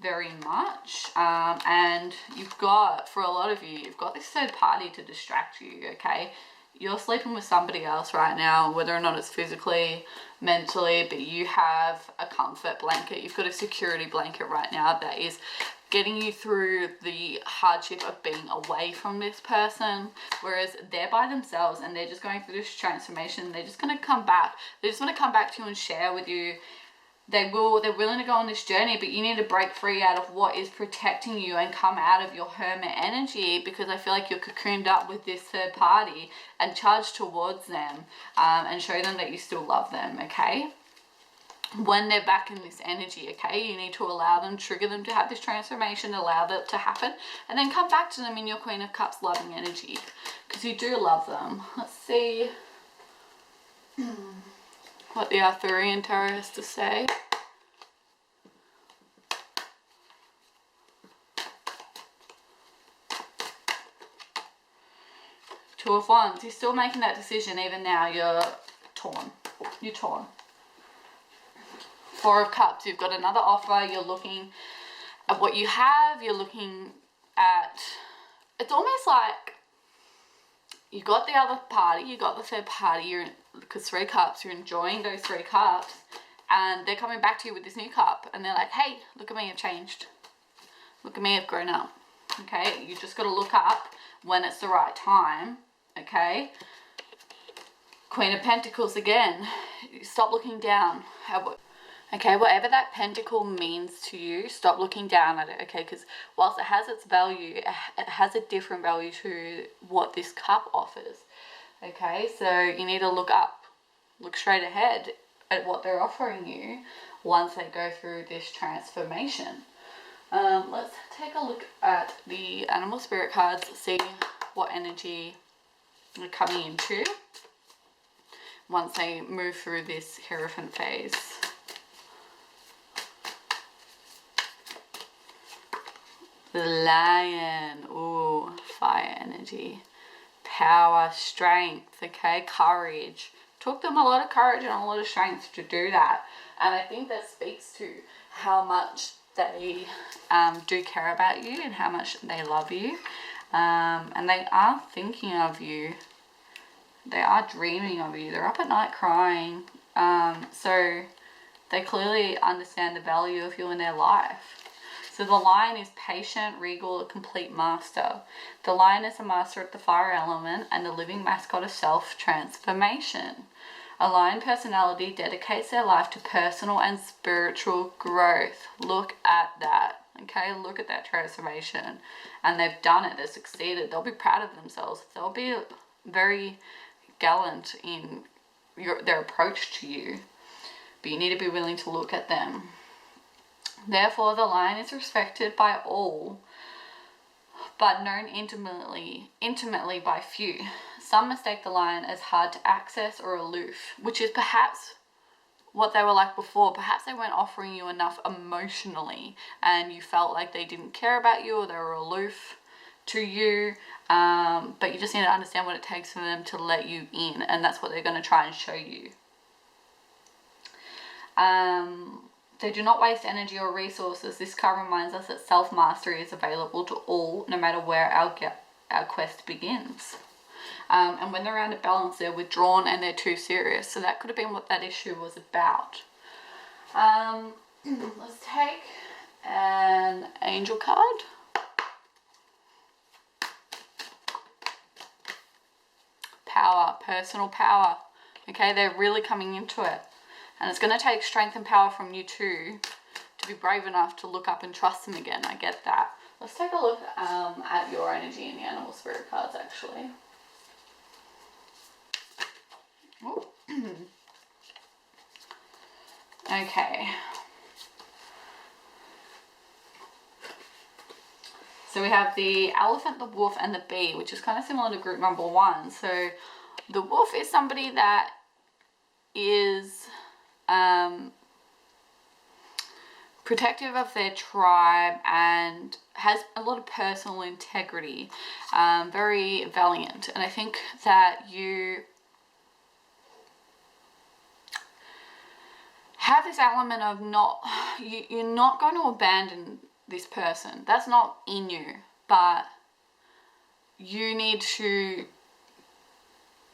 very much. And you've got, for a lot of you, you've got this third party to distract you, okay? You're sleeping with somebody else right now, whether or not it's physically, mentally, but you have a comfort blanket. You've got a security blanket right now that is getting you through the hardship of being away from this person, whereas they're by themselves and they're just going through this transformation. They're just going to come back. They just want to come back to you and share with you. They're willing to go on this journey, but you need to break free out of what is protecting you and come out of your hermit energy, because I feel like you're cocooned up with this third party, and charge towards them and show them that you still love them, okay? When they're back in this energy, okay, you need to allow them, trigger them to have this transformation, allow that to happen, and then come back to them in your Queen of Cups loving energy, because you do love them. Let's see what the Arthurian Tarot has to say. Two of Wands. You're still making that decision even now. You're torn. You're torn. Four of Cups. You've got another offer. You're looking at what you have. You're looking at... It's almost like you got the other party, you got the third party, because 3 cups, you're enjoying those 3 cups, and they're coming back to you with this new cup, and they're like, hey, look at me, I've changed. Look at me, I've grown up. Okay, you just got to look up when it's the right time, okay? Queen of Pentacles again. Stop looking down. Okay, whatever that pentacle means to you, stop looking down at it, okay? Because whilst it has its value, it has a different value to what this cup offers, okay? So you need to look up, look straight ahead at what they're offering you once they go through this transformation. Let's take a look at the animal spirit cards, see what energy they're coming into once they move through this Hierophant phase. The Lion, ooh, fire energy, power, strength, okay, courage. Took them a lot of courage and a lot of strength to do that. And I think that speaks to how much they do care about you and how much they love you. And they are thinking of you. They are dreaming of you. They're up at night crying. So they clearly understand the value of you in their life. So the Lion is patient, regal, a complete master. The Lion is a master at the fire element and the living mascot of self-transformation. A Lion personality dedicates their life to personal and spiritual growth. Look at that, okay? Look at that transformation. And they've done it. They've succeeded. They'll be proud of themselves. They'll be very gallant in their approach to you. But you need to be willing to look at them. Therefore, the Lion is respected by all, but known intimately by few. Some mistake the Lion as hard to access or aloof, which is perhaps what they were like before. Perhaps they weren't offering you enough emotionally and you felt like they didn't care about you or they were aloof to you, but you just need to understand what it takes for them to let you in, and that's what they're going to try and show you. They do not waste energy or resources. This card reminds us that self-mastery is available to all, no matter where our quest begins. And when they're out of balance, they're withdrawn and they're too serious. So that could have been what that issue was about. Let's take an angel card. Power, personal power. Okay, they're really coming into it. And it's going to take strength and power from you too to be brave enough to look up and trust them again. I get that. Let's take a look at your energy in the animal spirit cards actually. Oh. Okay. So we have the elephant, the wolf, and the bee, which is kind of similar to group number 1. So the wolf is somebody that is protective of their tribe and has a lot of personal integrity, very valiant. And I think that you have this element of you're not going to abandon this person. That's not in you, but you need to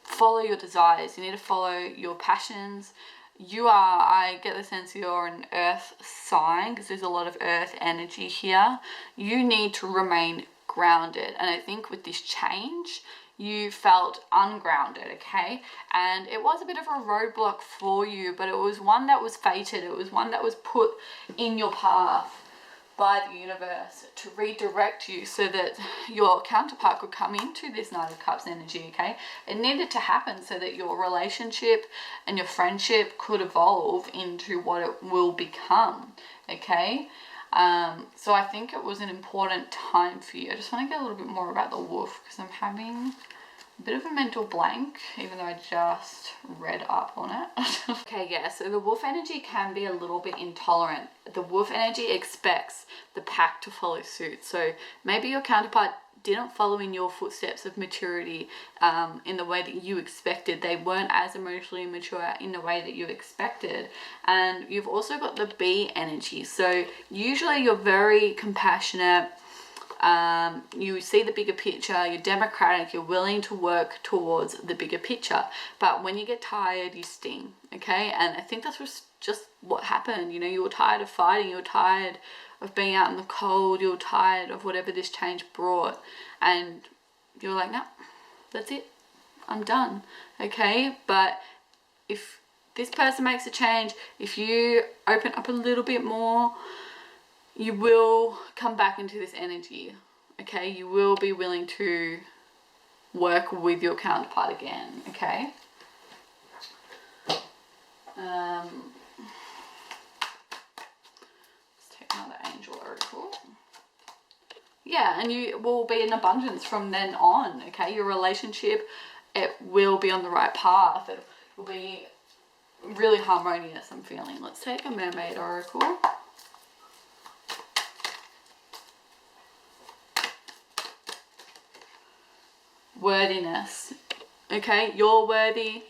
follow your desires. You need to follow your passions. I get the sense you're an earth sign because there's a lot of earth energy here. You need to remain grounded. And I think with this change, you felt ungrounded, okay? And it was a bit of a roadblock for you, but it was one that was fated. It was one that was put in your path by the universe to redirect you so that your counterpart could come into this Knight of Cups energy, okay? It needed to happen so that your relationship and your friendship could evolve into what it will become, okay? So I think it was an important time for you. I just want to get a little bit more about the wolf because I'm having a bit of a mental blank, even though I just read up on it. Okay, yeah, so the wolf energy can be a little bit intolerant. The wolf energy expects the pack to follow suit. So maybe your counterpart didn't follow in your footsteps of maturity in the way that you expected. They weren't as emotionally mature in the way that you expected. And you've also got the bee energy. So usually you're very compassionate. You see the bigger picture, you're democratic, you're willing to work towards the bigger picture, but when you get tired you sting, okay? And I think that's just what happened. You know, you were tired of fighting, you were tired of being out in the cold, you were tired of whatever this change brought, and you were like, no, that's it, I'm done, okay? But if this person makes a change, if you open up a little bit more, you will come back into this energy, okay? You will be willing to work with your counterpart again, okay? Let's take another angel oracle. Yeah, and you will be in abundance from then on, okay? Your relationship, it will be on the right path. It will be really harmonious, I'm feeling. Let's take a mermaid oracle. Worthiness, okay? You're worthy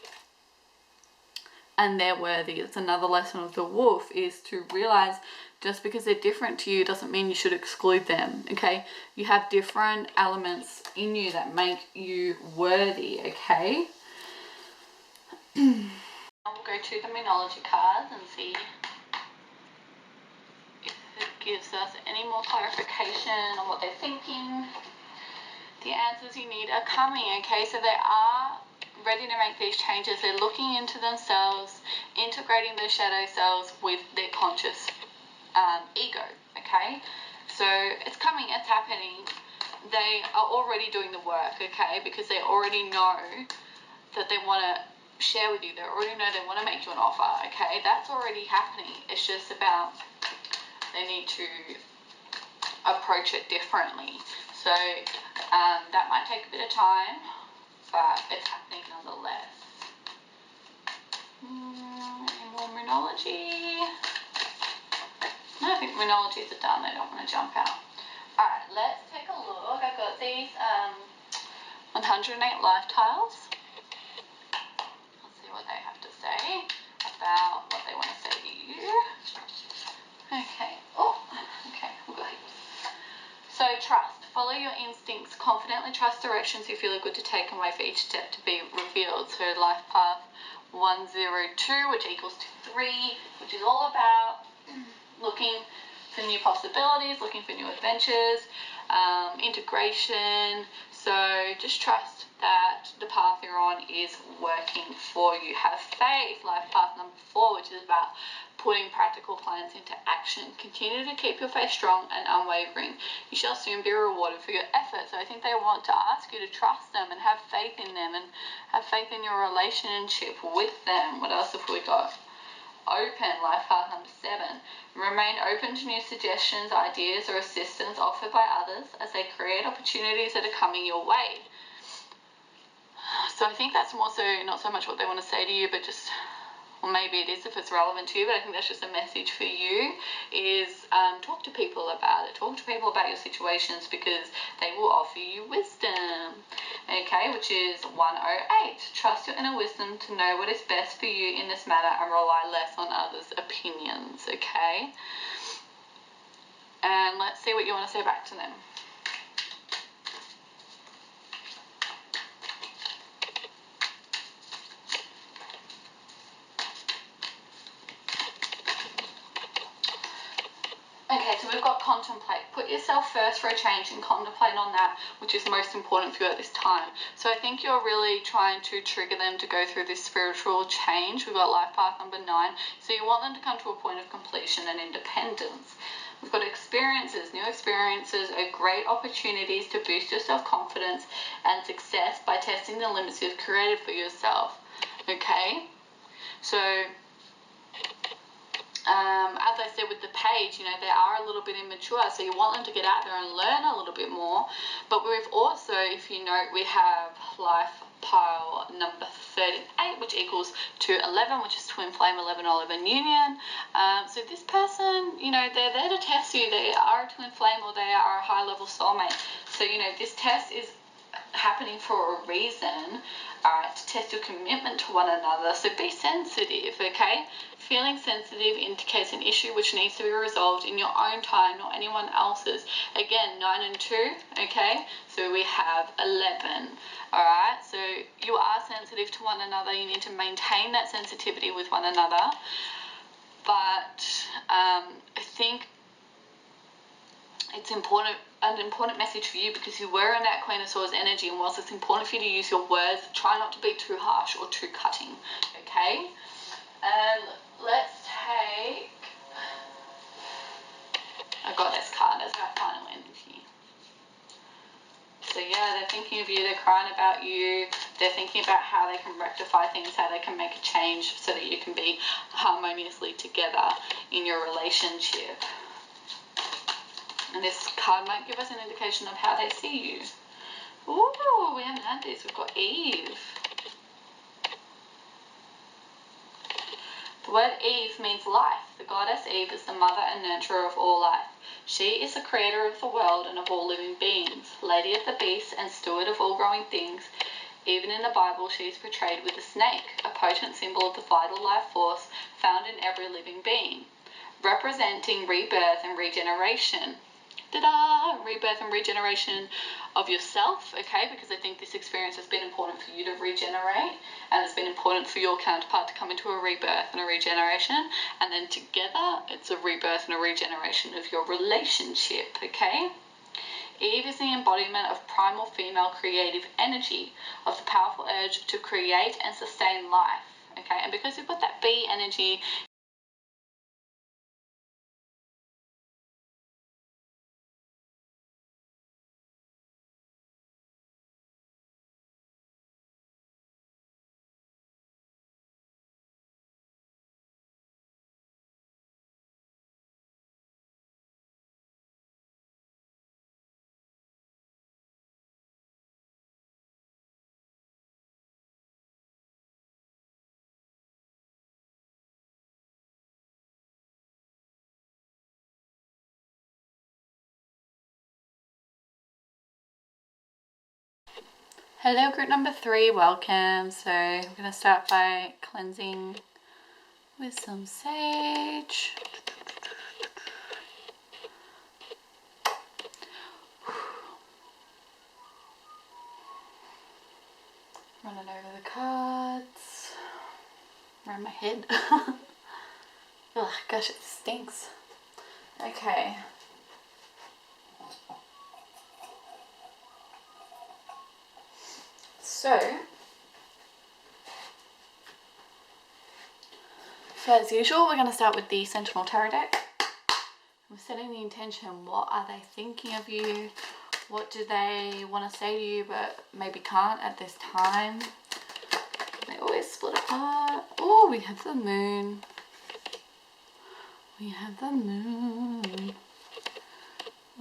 and they're worthy. It's another lesson of the wolf, is to realize just because they're different to you doesn't mean you should exclude them, okay? You have different elements in you that make you worthy, okay? We'll go to the Moonology cards and see if it gives us any more clarification on what they're thinking. The answers you need are coming, okay? So they are ready to make these changes. They're looking into themselves, integrating their shadow selves with their conscious ego, okay? So it's coming, it's happening. They are already doing the work, okay? Because they already know that they want to share with you. They already know they want to make you an offer, okay? That's already happening. It's just about they need to approach it differently. So that might take a bit of time, but it's happening nonetheless. Any more Moonology. No, I think Moonologies are done. They don't want to jump out. Alright, let's take a look. I've got these 108 life tiles. Let's see what they have to say about what they want to say to you. Okay. Oh, okay. We've got heaps. So trust. Follow your instincts. Confidently trust directions you feel are good to take and wait for each step to be revealed. So life path 102, which equals to 3, which is all about looking for new possibilities, looking for new adventures, integration. So just trust that the path you're on is working for you. Have faith. Life path number 4, which is about putting practical plans into action. Continue to keep your faith strong and unwavering. You shall soon be rewarded for your efforts. So I think they want to ask you to trust them and have faith in them and have faith in your relationship with them. What else have we got? Open, life path number 7. Remain open to new suggestions, ideas, or assistance offered by others as they create opportunities that are coming your way. So I think that's more so not so much what they want to say to you, but just, or maybe it is if it's relevant to you, but I think that's just a message for you, is talk to people about it. Talk to people about your situations because they will offer you wisdom. Okay, which is 108. Trust your inner wisdom to know what is best for you in this matter and rely less on others' opinions. Okay, and let's see what you want to say back to them. Okay, so we've got contemplate. Put yourself first for a change and contemplate on that which is most important for you at this time. So I think you're really trying to trigger them to go through this spiritual change. We've got life path number 9. So you want them to come to a point of completion and independence. We've got experiences. New experiences are great opportunities to boost your self-confidence and success by testing the limits you've created for yourself. Okay? So as I said with the page, they are a little bit immature, so you want them to get out there and learn a little bit more. But we've also, if you note, we have life pile number 38, which equals to 11, which is twin flame 11-11 union. So this person, they're there to test you. They are a twin flame or they are a high level soulmate. So, this test is happening for a reason, alright, to test your commitment to one another. So be sensitive, okay? Feeling sensitive indicates an issue which needs to be resolved in your own time, not anyone else's. Again, 9 and 2, okay? So we have 11, alright? So you are sensitive to one another. You need to maintain that sensitivity with one another. But I think it's an important message for you because you were in that Queen of Swords energy, and whilst it's important for you to use your words, try not to be too harsh or too cutting, okay? And let's take a Goddess card as our final energy. So yeah, they're thinking of you, they're crying about you, they're thinking about how they can rectify things, how they can make a change so that you can be harmoniously together in your relationship. And this card might give us an indication of how they see you. Ooh, we haven't had this. We've got Eve. The word Eve means life. The goddess Eve is the mother and nurturer of all life. She is the creator of the world and of all living beings, lady of the beasts and steward of all growing things. Even in the Bible, she is portrayed with a snake, a potent symbol of the vital life force found in every living being, representing rebirth and regeneration. Ta-da! Rebirth and regeneration of yourself, okay, because I think this experience has been important for you to regenerate, and it's been important for your counterpart to come into a rebirth and a regeneration, and then together it's a rebirth and a regeneration of your relationship, okay? Eve is the embodiment of primal female creative energy, of the powerful urge to create and sustain life, okay? And because you've got that bee energy, Hello group number 3, welcome. So I'm going to start by cleansing with some sage. Running over the cards around my head. Oh gosh, it stinks. Okay. So as usual, we're going to start with the Sentinel Tarot deck. We're setting the intention. What are they thinking of you? What do they want to say to you but maybe can't at this time? They always split apart. Oh, we have the moon. We have the moon.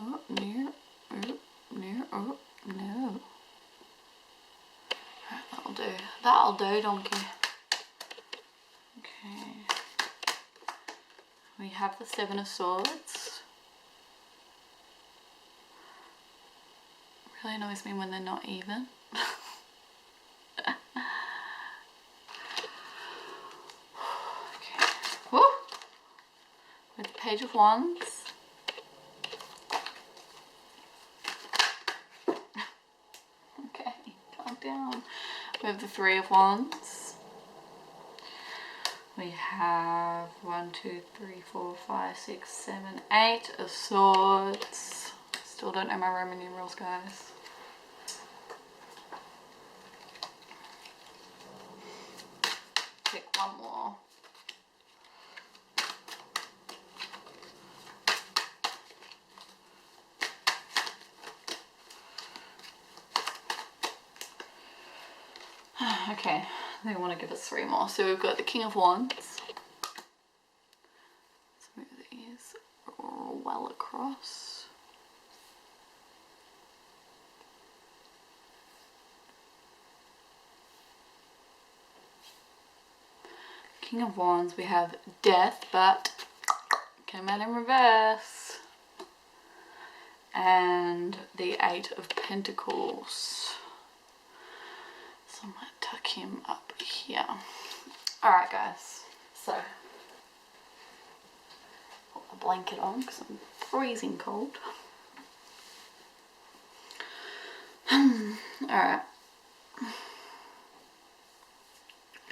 Oh, near. Oh, near. Oh, no. Right, that'll do. That'll do, donkey. Okay. We have the Seven of Swords. Really annoys me when they're not even. Okay. Woo! With the Page of Wands. Okay, calm down. We have the Three of Wands. We have 1, 2, 3, 4, 5, 6, 7, 8 of Swords. Still don't know my Roman numerals, guys. Pick one more. Okay, they want to give us 3 more. So we've got the King of Wands. Let's move these well across. King of Wands, we have Death, but came out in reverse. And the Eight of Pentacles. So I'm going to tuck him up here. Alright guys, so put the blanket on because I'm freezing cold. Alright.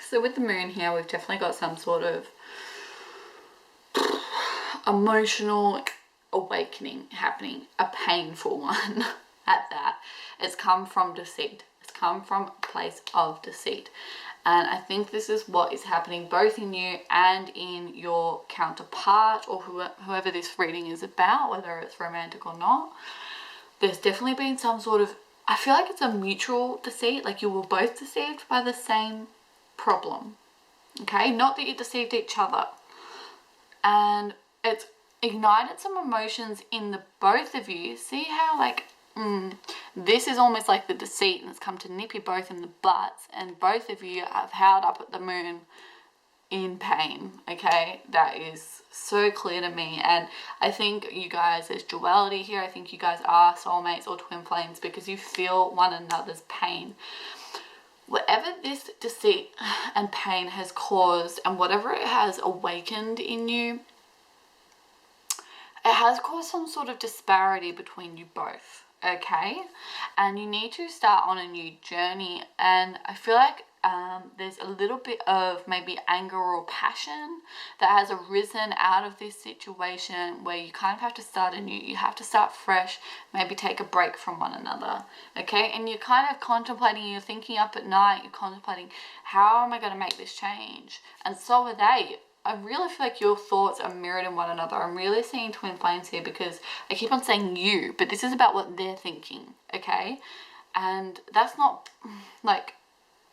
So with the moon here, we've definitely got some sort of emotional awakening happening, a painful one at that. It's come from deceit. Come from a place of deceit, and I think this is what is happening both in you and in your counterpart, or whoever this reading is about, whether it's romantic or not. There's definitely been some sort of, I feel like it's a mutual deceit, like you were both deceived by the same problem, okay? Not that you deceived each other, and it's ignited some emotions in the both of you. See how like this is almost like the deceit, and it's come to nip you both in the butts, and both of you have held up at the moon in pain, okay? That is so clear to me, and I think you guys, there's duality here. I think you guys are soulmates or twin flames because you feel one another's pain. Whatever this deceit and pain has caused, and whatever it has awakened in you, it has caused some sort of disparity between you both. Okay, and you need to start on a new journey, and I feel like there's a little bit of maybe anger or passion that has arisen out of this situation where you kind of have to start anew. You have to start fresh, maybe take a break from one another, okay? And you're kind of contemplating, you're thinking up at night, you're contemplating, how am I going to make this change? And so are they. I really feel like your thoughts are mirrored in one another. I'm really seeing twin flames here because I keep on saying you, but this is about what they're thinking, okay? And that's not, like,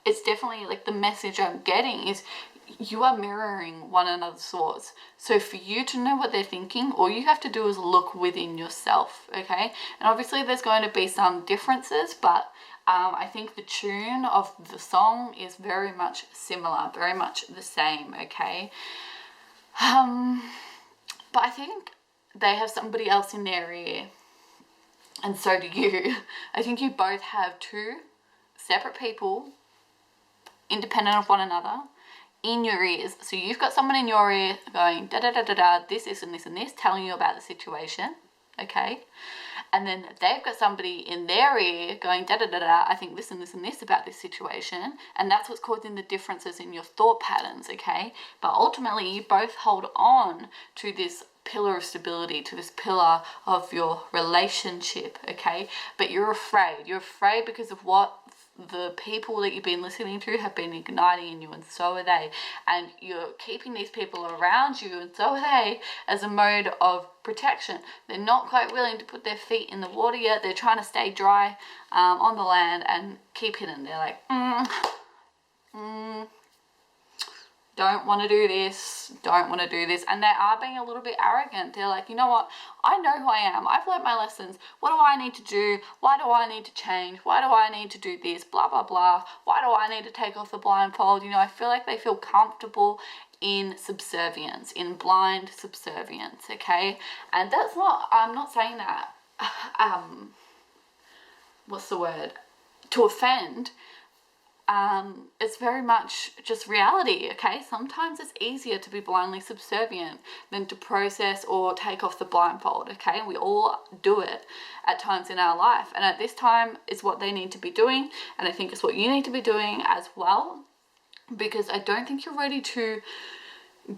it's definitely, like, the message I'm getting is you are mirroring one another's thoughts. So for you to know what they're thinking, all you have to do is look within yourself, okay? And obviously there's going to be some differences, but I think the tune of the song is very much similar, very much the same, okay? But I think they have somebody else in their ear, and so do you. I think you both have two separate people, independent of one another, in your ears. So you've got someone in your ear going da da da da da, this and this and this, telling you about the situation, okay? And then they've got somebody in their ear going da da da da, I think this and this and this about this situation, and that's what's causing the differences in your thought patterns, okay? But ultimately you both hold on to this pillar of stability, to this pillar of your relationship, okay? But you're afraid because of what the people that you've been listening to have been igniting in you, and so are they, and you're keeping these people around you, and so are they, as a mode of protection. They're not quite willing to put their feet in the water yet. They're trying to stay dry on the land and keep hidden. They're like, don't want to do this, and they are being a little bit arrogant. They're like, you know what, I know who I am, I've learned my lessons, what do I need to do, why do I need to change, why do I need to do this, blah blah blah, why do I need to take off the blindfold. I feel like they feel comfortable in subservience, in blind subservience, okay? And that's not, I'm not saying that what's the word, to offend. It's very much just reality, okay? Sometimes it's easier to be blindly subservient than to process or take off the blindfold, okay? We all do it at times in our life, and at this time it's what they need to be doing, and I think it's what you need to be doing as well, because I don't think you're ready to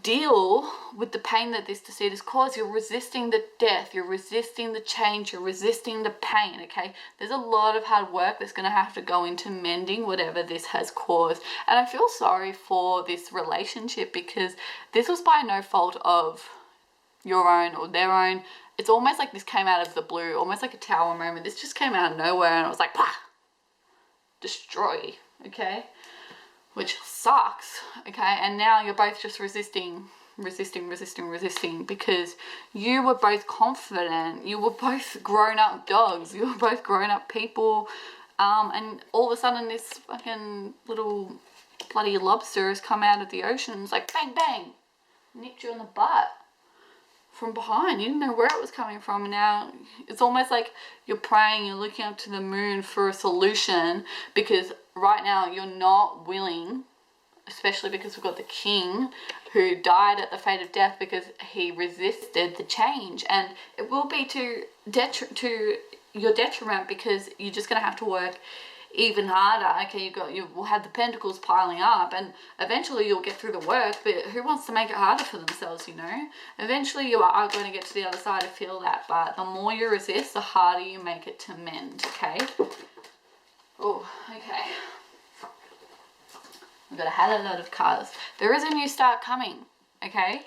deal with the pain that this deceit has caused. You're resisting the death, you're resisting the change, you're resisting the pain, okay? There's a lot of hard work that's going to have to go into mending whatever this has caused, and I feel sorry for this relationship because this was by no fault of your own or their own. It's almost like this came out of the blue, almost like a tower moment. This just came out of nowhere and it was like, pah, destroy, okay? Which sucks, okay? And now you're both just resisting because you were both confident, you were both grown-up dogs, you were both grown-up people, and all of a sudden this fucking little bloody lobster has come out of the ocean. It's like bang bang, nipped you in the butt from behind. You didn't know where it was coming from, and now it's almost like you're praying, you're looking up to the moon for a solution, because right now you're not willing, especially because we've got the king who died at the fate of death because he resisted the change, and it will be to your detriment because you're just going to have to work even harder, okay? You will have the pentacles piling up, and eventually you'll get through the work, but who wants to make it harder for themselves, Eventually you are going to get to the other side and feel that, but the more you resist, the harder you make it to mend, okay? Oh, okay. We've got a hell of a lot of cards. There is a new start coming, okay?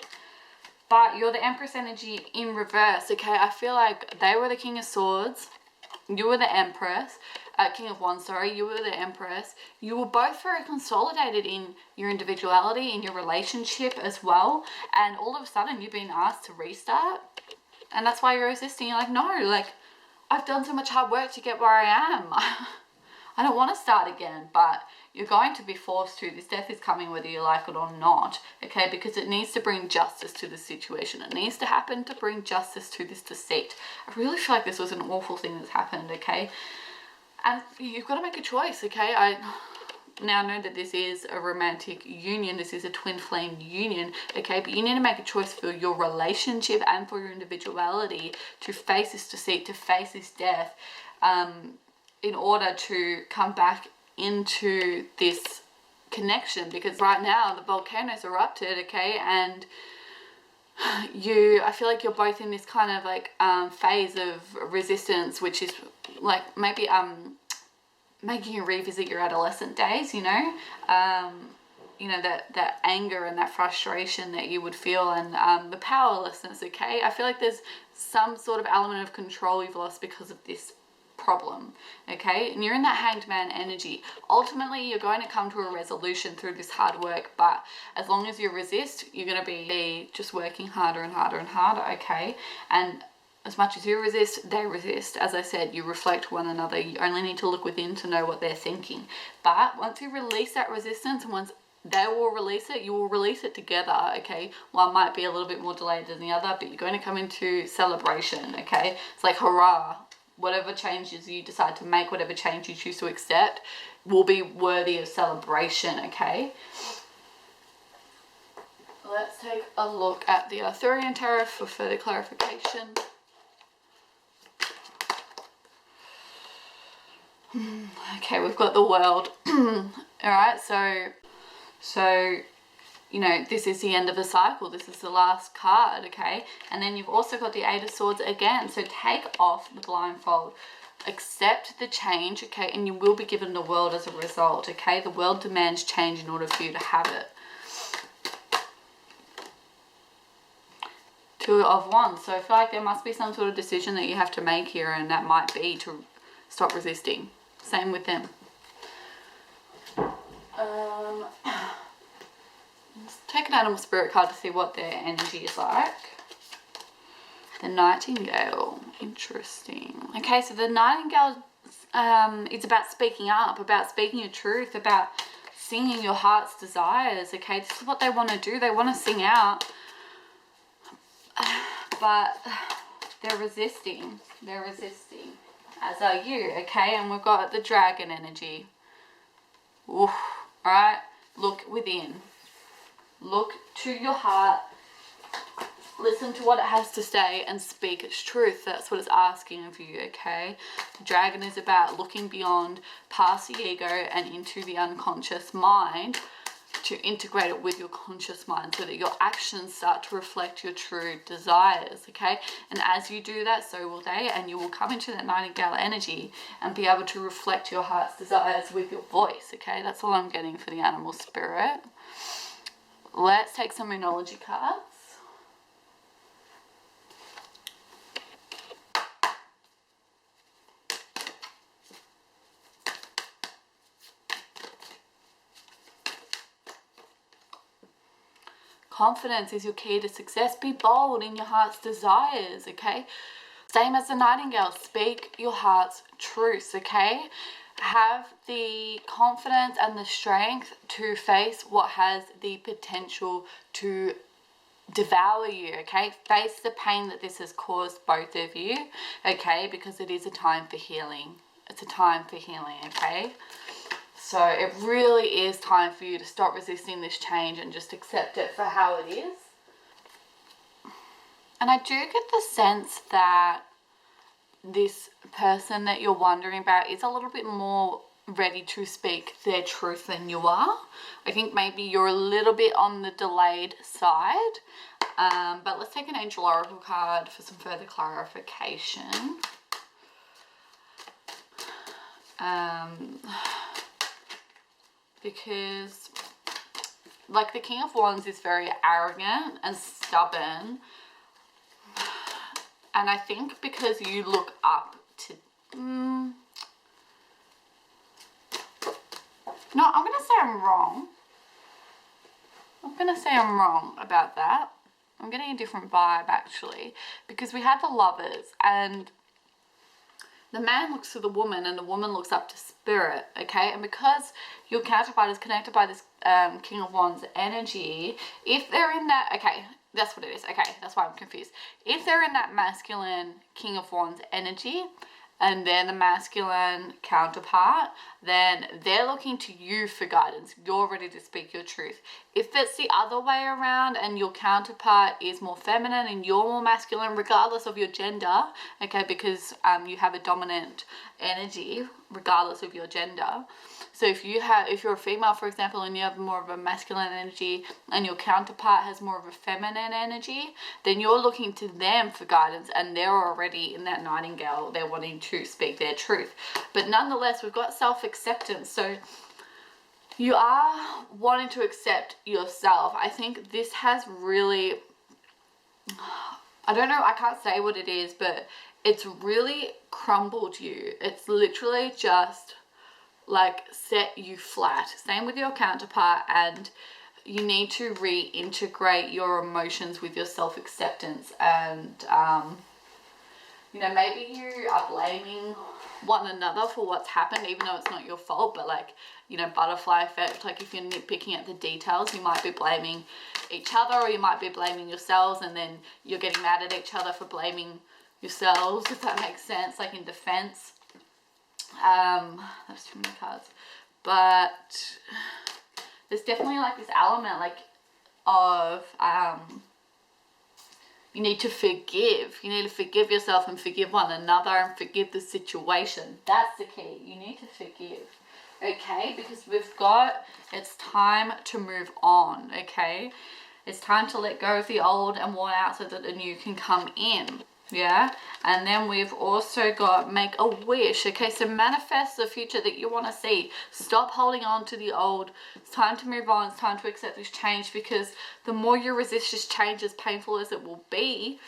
But you're the Empress energy in reverse, okay? I feel like they were the King of Swords, you were the Empress, King of Wands, sorry, you were the Empress. You were both very consolidated in your individuality, in your relationship as well, and all of a sudden you've been asked to restart, and that's why you're resisting. You're like, no, like, I've done so much hard work to get where I am. I don't want to start again, but you're going to be forced to. This death is coming whether you like it or not, okay? Because it needs to bring justice to the situation. It needs to happen to bring justice to this deceit. I really feel like this was an awful thing that's happened, okay? And you've got to make a choice, okay? I now know that this is a romantic union. This is a twin flame union, okay? But you need to make a choice for your relationship and for your individuality to face this deceit, to face this death, in order to come back into this connection. Because right now the volcano's erupted, okay? And I feel like you're both in this kind of like phase of resistance, which is like maybe making you revisit your adolescent days, that anger and that frustration that you would feel, and the powerlessness, okay? I feel like there's some sort of element of control you've lost because of this problem, okay? And you're in that Hanged Man energy. Ultimately, you're going to come to a resolution through this hard work, but as long as you resist, you're going to be just working harder and harder and harder, okay? And as much as you resist, they resist. As I said, you reflect one another. You only need to look within to know what they're thinking. But once you release that resistance, and once they will release it, you will release it together, okay? One might be a little bit more delayed than the other, but you're going to come into celebration, okay? It's like, hurrah. Whatever changes you decide to make, whatever change you choose to accept, will be worthy of celebration, okay? Let's take a look at the Arthurian Tarot for further clarification. Okay, we've got the World. Alright, so you know, this is the end of a cycle. This is the last card, okay? And then you've also got the Eight of Swords again. So take off the blindfold. Accept the change, okay? And you will be given the world as a result, okay? The world demands change in order for you to have it. Two of Wands. So I feel like there must be some sort of decision that you have to make here, and that might be to stop resisting. Same with them. Let's take an animal spirit card to see what their energy is like. The Nightingale. Interesting. Okay, so the Nightingale, it's about speaking up, about speaking your truth, about singing your heart's desires, okay? This is what they want to do. They want to sing out, but they're resisting. They're resisting, as are you, okay? And we've got the Dragon energy. Oof. All right? Look within. Look to your heart. Listen to what it has to say and speak its truth. That's what it's asking of you, okay? The Dragon is about looking beyond, past the ego and into the unconscious mind, to integrate it with your conscious mind so that your actions start to reflect your true desires, okay? And as you do that, so will they, and you will come into that Nightingale energy and be able to reflect your heart's desires with your voice, okay? That's all I'm getting for the animal spirit. Let's take some Moonology cards. Confidence is your key to success. Be bold in your heart's desires, okay? Same as the Nightingale. Speak your heart's truth, okay? Have the confidence and the strength to face what has the potential to devour you, okay? Face the pain that this has caused both of you, okay? Because it is a time for healing. It's a time for healing, okay? So it really is time for you to stop resisting this change and just accept it for how it is. And I do get the sense that this person that you're wondering about is a little bit more ready to speak their truth than you are. I think maybe you're a little bit on the delayed side. But let's take an Angel Oracle card for some further clarification. Because like the King of Wands is very arrogant and stubborn, and I think because you look up to no, I'm gonna say I'm wrong. I'm wrong about that. I'm getting a different vibe actually, because we had the Lovers, and the man looks to the woman and the woman looks up to spirit, okay? And because your counterpart is connected by this King of Wands energy, if they're in that, okay, that's what it is, okay, that's why I'm confused. If they're in that masculine King of Wands energy and they're the masculine counterpart, then they're looking to you for guidance. You're ready to speak your truth. If it's the other way around and your counterpart is more feminine and you're more masculine, regardless of your gender, okay, because you have a dominant energy regardless of your gender. So if you're a female, for example, and you have more of a masculine energy and your counterpart has more of a feminine energy, then you're looking to them for guidance, and they're already in that Nightingale. They're wanting to speak their truth. But nonetheless, we've got self-acceptance. So you are wanting to accept yourself. I think this has really, I don't know, I can't say what it is, but it's really crumbled you. It's literally just like set you flat. Same with your counterpart, and you need to reintegrate your emotions with your self-acceptance. And you know, maybe you are blaming one another for what's happened, even though it's not your fault. But like, you know, butterfly effect, like if you're nitpicking at the details, you might be blaming each other, or you might be blaming yourselves, and then you're getting mad at each other for blaming yourselves, if that makes sense, like in defense. That's too many cards. but there's definitely like this element like of you need to forgive. You need to forgive yourself and forgive one another and forgive the situation. That's the key. You need to forgive. Okay, because it's time to move on. Okay, it's time to let go of the old and worn out so that the new can come in. Yeah, and then we've also got make a wish. Okay, so manifest the future that you want to see. Stop holding on to the old. It's time to move on. It's time to accept this change, because the more you resist this change, as painful as it will be,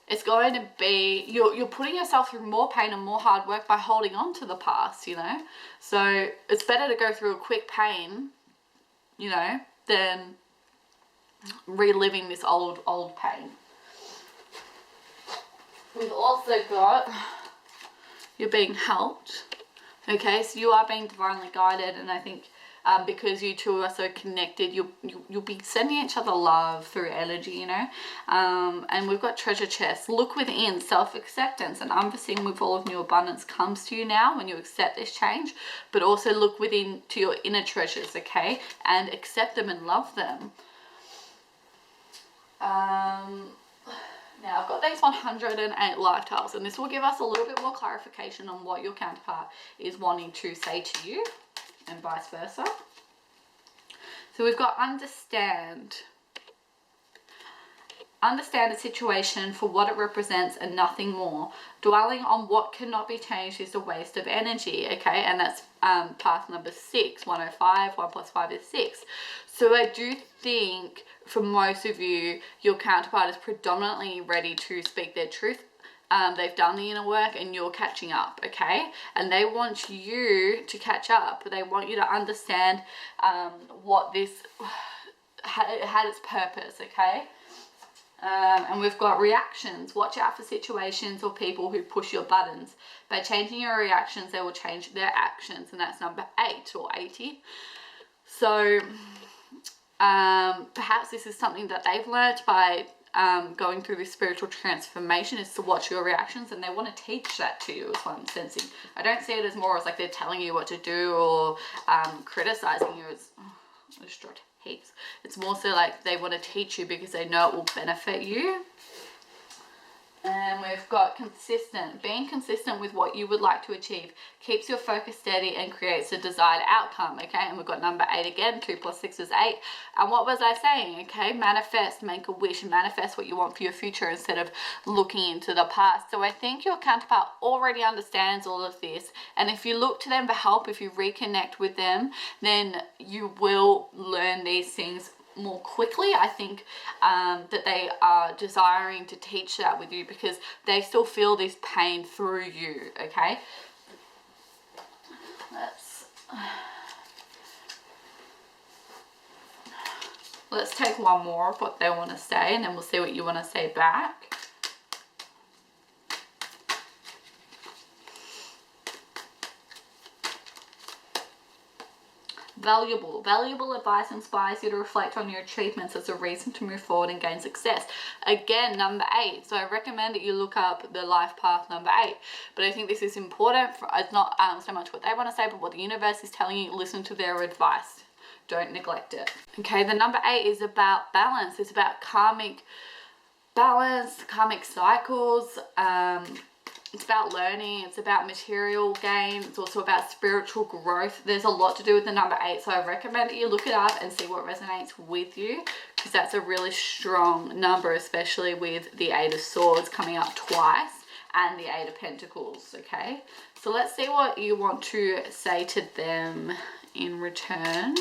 it's going to be, you're putting yourself through more pain and more hard work by holding on to the past, you know. So it's better to go through a quick pain, you know, than reliving this old pain. We've also got, you're being helped. Okay, so you are being divinely guided, and I think because you two are so connected, you'll be sending each other love through energy, you know. And we've got treasure chests. Look within, self-acceptance and unforeseen with all of new abundance comes to you now when you accept this change. But also look within to your inner treasures, okay, and accept them and love them. Now I've got these 108 life tiles, and this will give us a little bit more clarification on what your counterpart is wanting to say to you, and vice versa. So we've got understand the situation for what it represents and nothing more. Dwelling on what cannot be changed is a waste of energy, okay, and that's path number 6, 105, 1 plus 5 is 6. So I do think for most of you, your counterpart is predominantly ready to speak their truth. They've done the inner work and you're catching up, okay? And they want you to catch up. They want you to understand what this had its purpose, okay? And we've got reactions. Watch out for situations or people who push your buttons. By changing your reactions, they will change their actions, and that's number 8 or 80. So perhaps this is something that they've learnt by going through this spiritual transformation, is to watch your reactions, and they want to teach that to you, is what I'm sensing. I don't see it as more as like they're telling you what to do or criticizing you. It's more so like they want to teach you because they know it will benefit you. And we've got consistent. Being consistent with what you would like to achieve keeps your focus steady and creates a desired outcome, okay? And we've got number 8 again. 2 plus 6 is 8. And what was I saying, okay? Manifest, make a wish, manifest what you want for your future instead of looking into the past. So I think your counterpart already understands all of this. And if you look to them for help, if you reconnect with them, then you will learn these things more quickly. I think that they are desiring to teach that with you because they still feel this pain through you, okay? Let's take one more of what they want to say, and then we'll see what you want to say back. Valuable advice inspires you to reflect on your achievements as a reason to move forward and gain success. Again, number 8. So I recommend that you look up the life path number 8. But I think this is important. It's not so much what they want to say, but what the universe is telling you. Listen to their advice. Don't neglect it. Okay, the number 8 is about balance. It's about karmic balance, karmic cycles. It's about learning, it's about material gain, it's also about spiritual growth. There's a lot to do with the number 8, so I recommend that you look it up and see what resonates with you, because that's a really strong number, especially with the 8 of Swords coming up twice and the 8 of Pentacles, okay? So let's see what you want to say to them in return.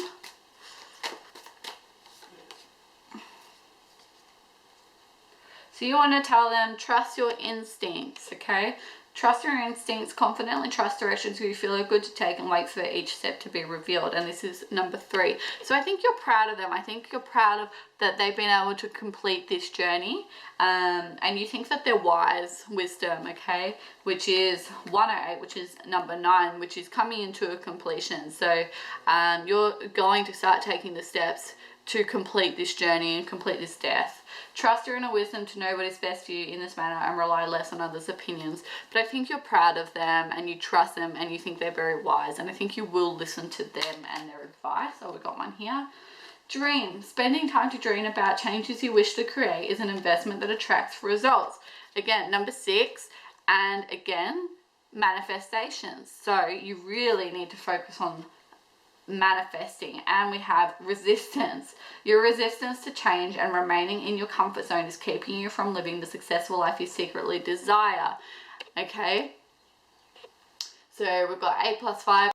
So you want to tell them, trust your instincts, okay? Trust your instincts, confidently trust directions you feel are good to take, and wait for each step to be revealed. And this is number 3. So I think you're proud of them. I think you're proud of that they've been able to complete this journey. And you think that they're wise, wisdom, okay? Which is 108, which is number 9, which is coming into a completion. So you're going to start taking the steps to complete this journey and complete this death. Trust your inner wisdom to know what is best for you in this manner and rely less on others' opinions. But I think you're proud of them and you trust them and you think they're very wise, and I think you will listen to them and their advice. Oh, we got one here. Dream. Spending time to dream about changes you wish to create is an investment that attracts results. Again, number 6, and again, manifestations. So you really need to focus on manifesting. And we have resistance. Your resistance to change and remaining in your comfort zone is keeping you from living the successful life you secretly desire. Okay, so we've got 8 plus 5.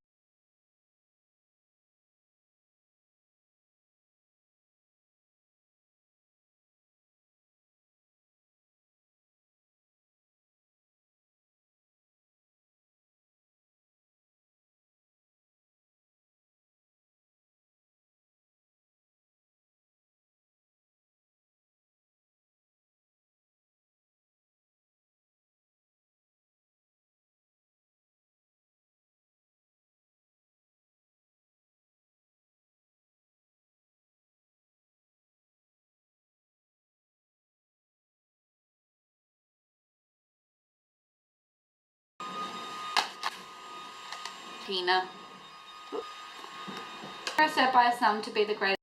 Pina. Set by some to be the greatest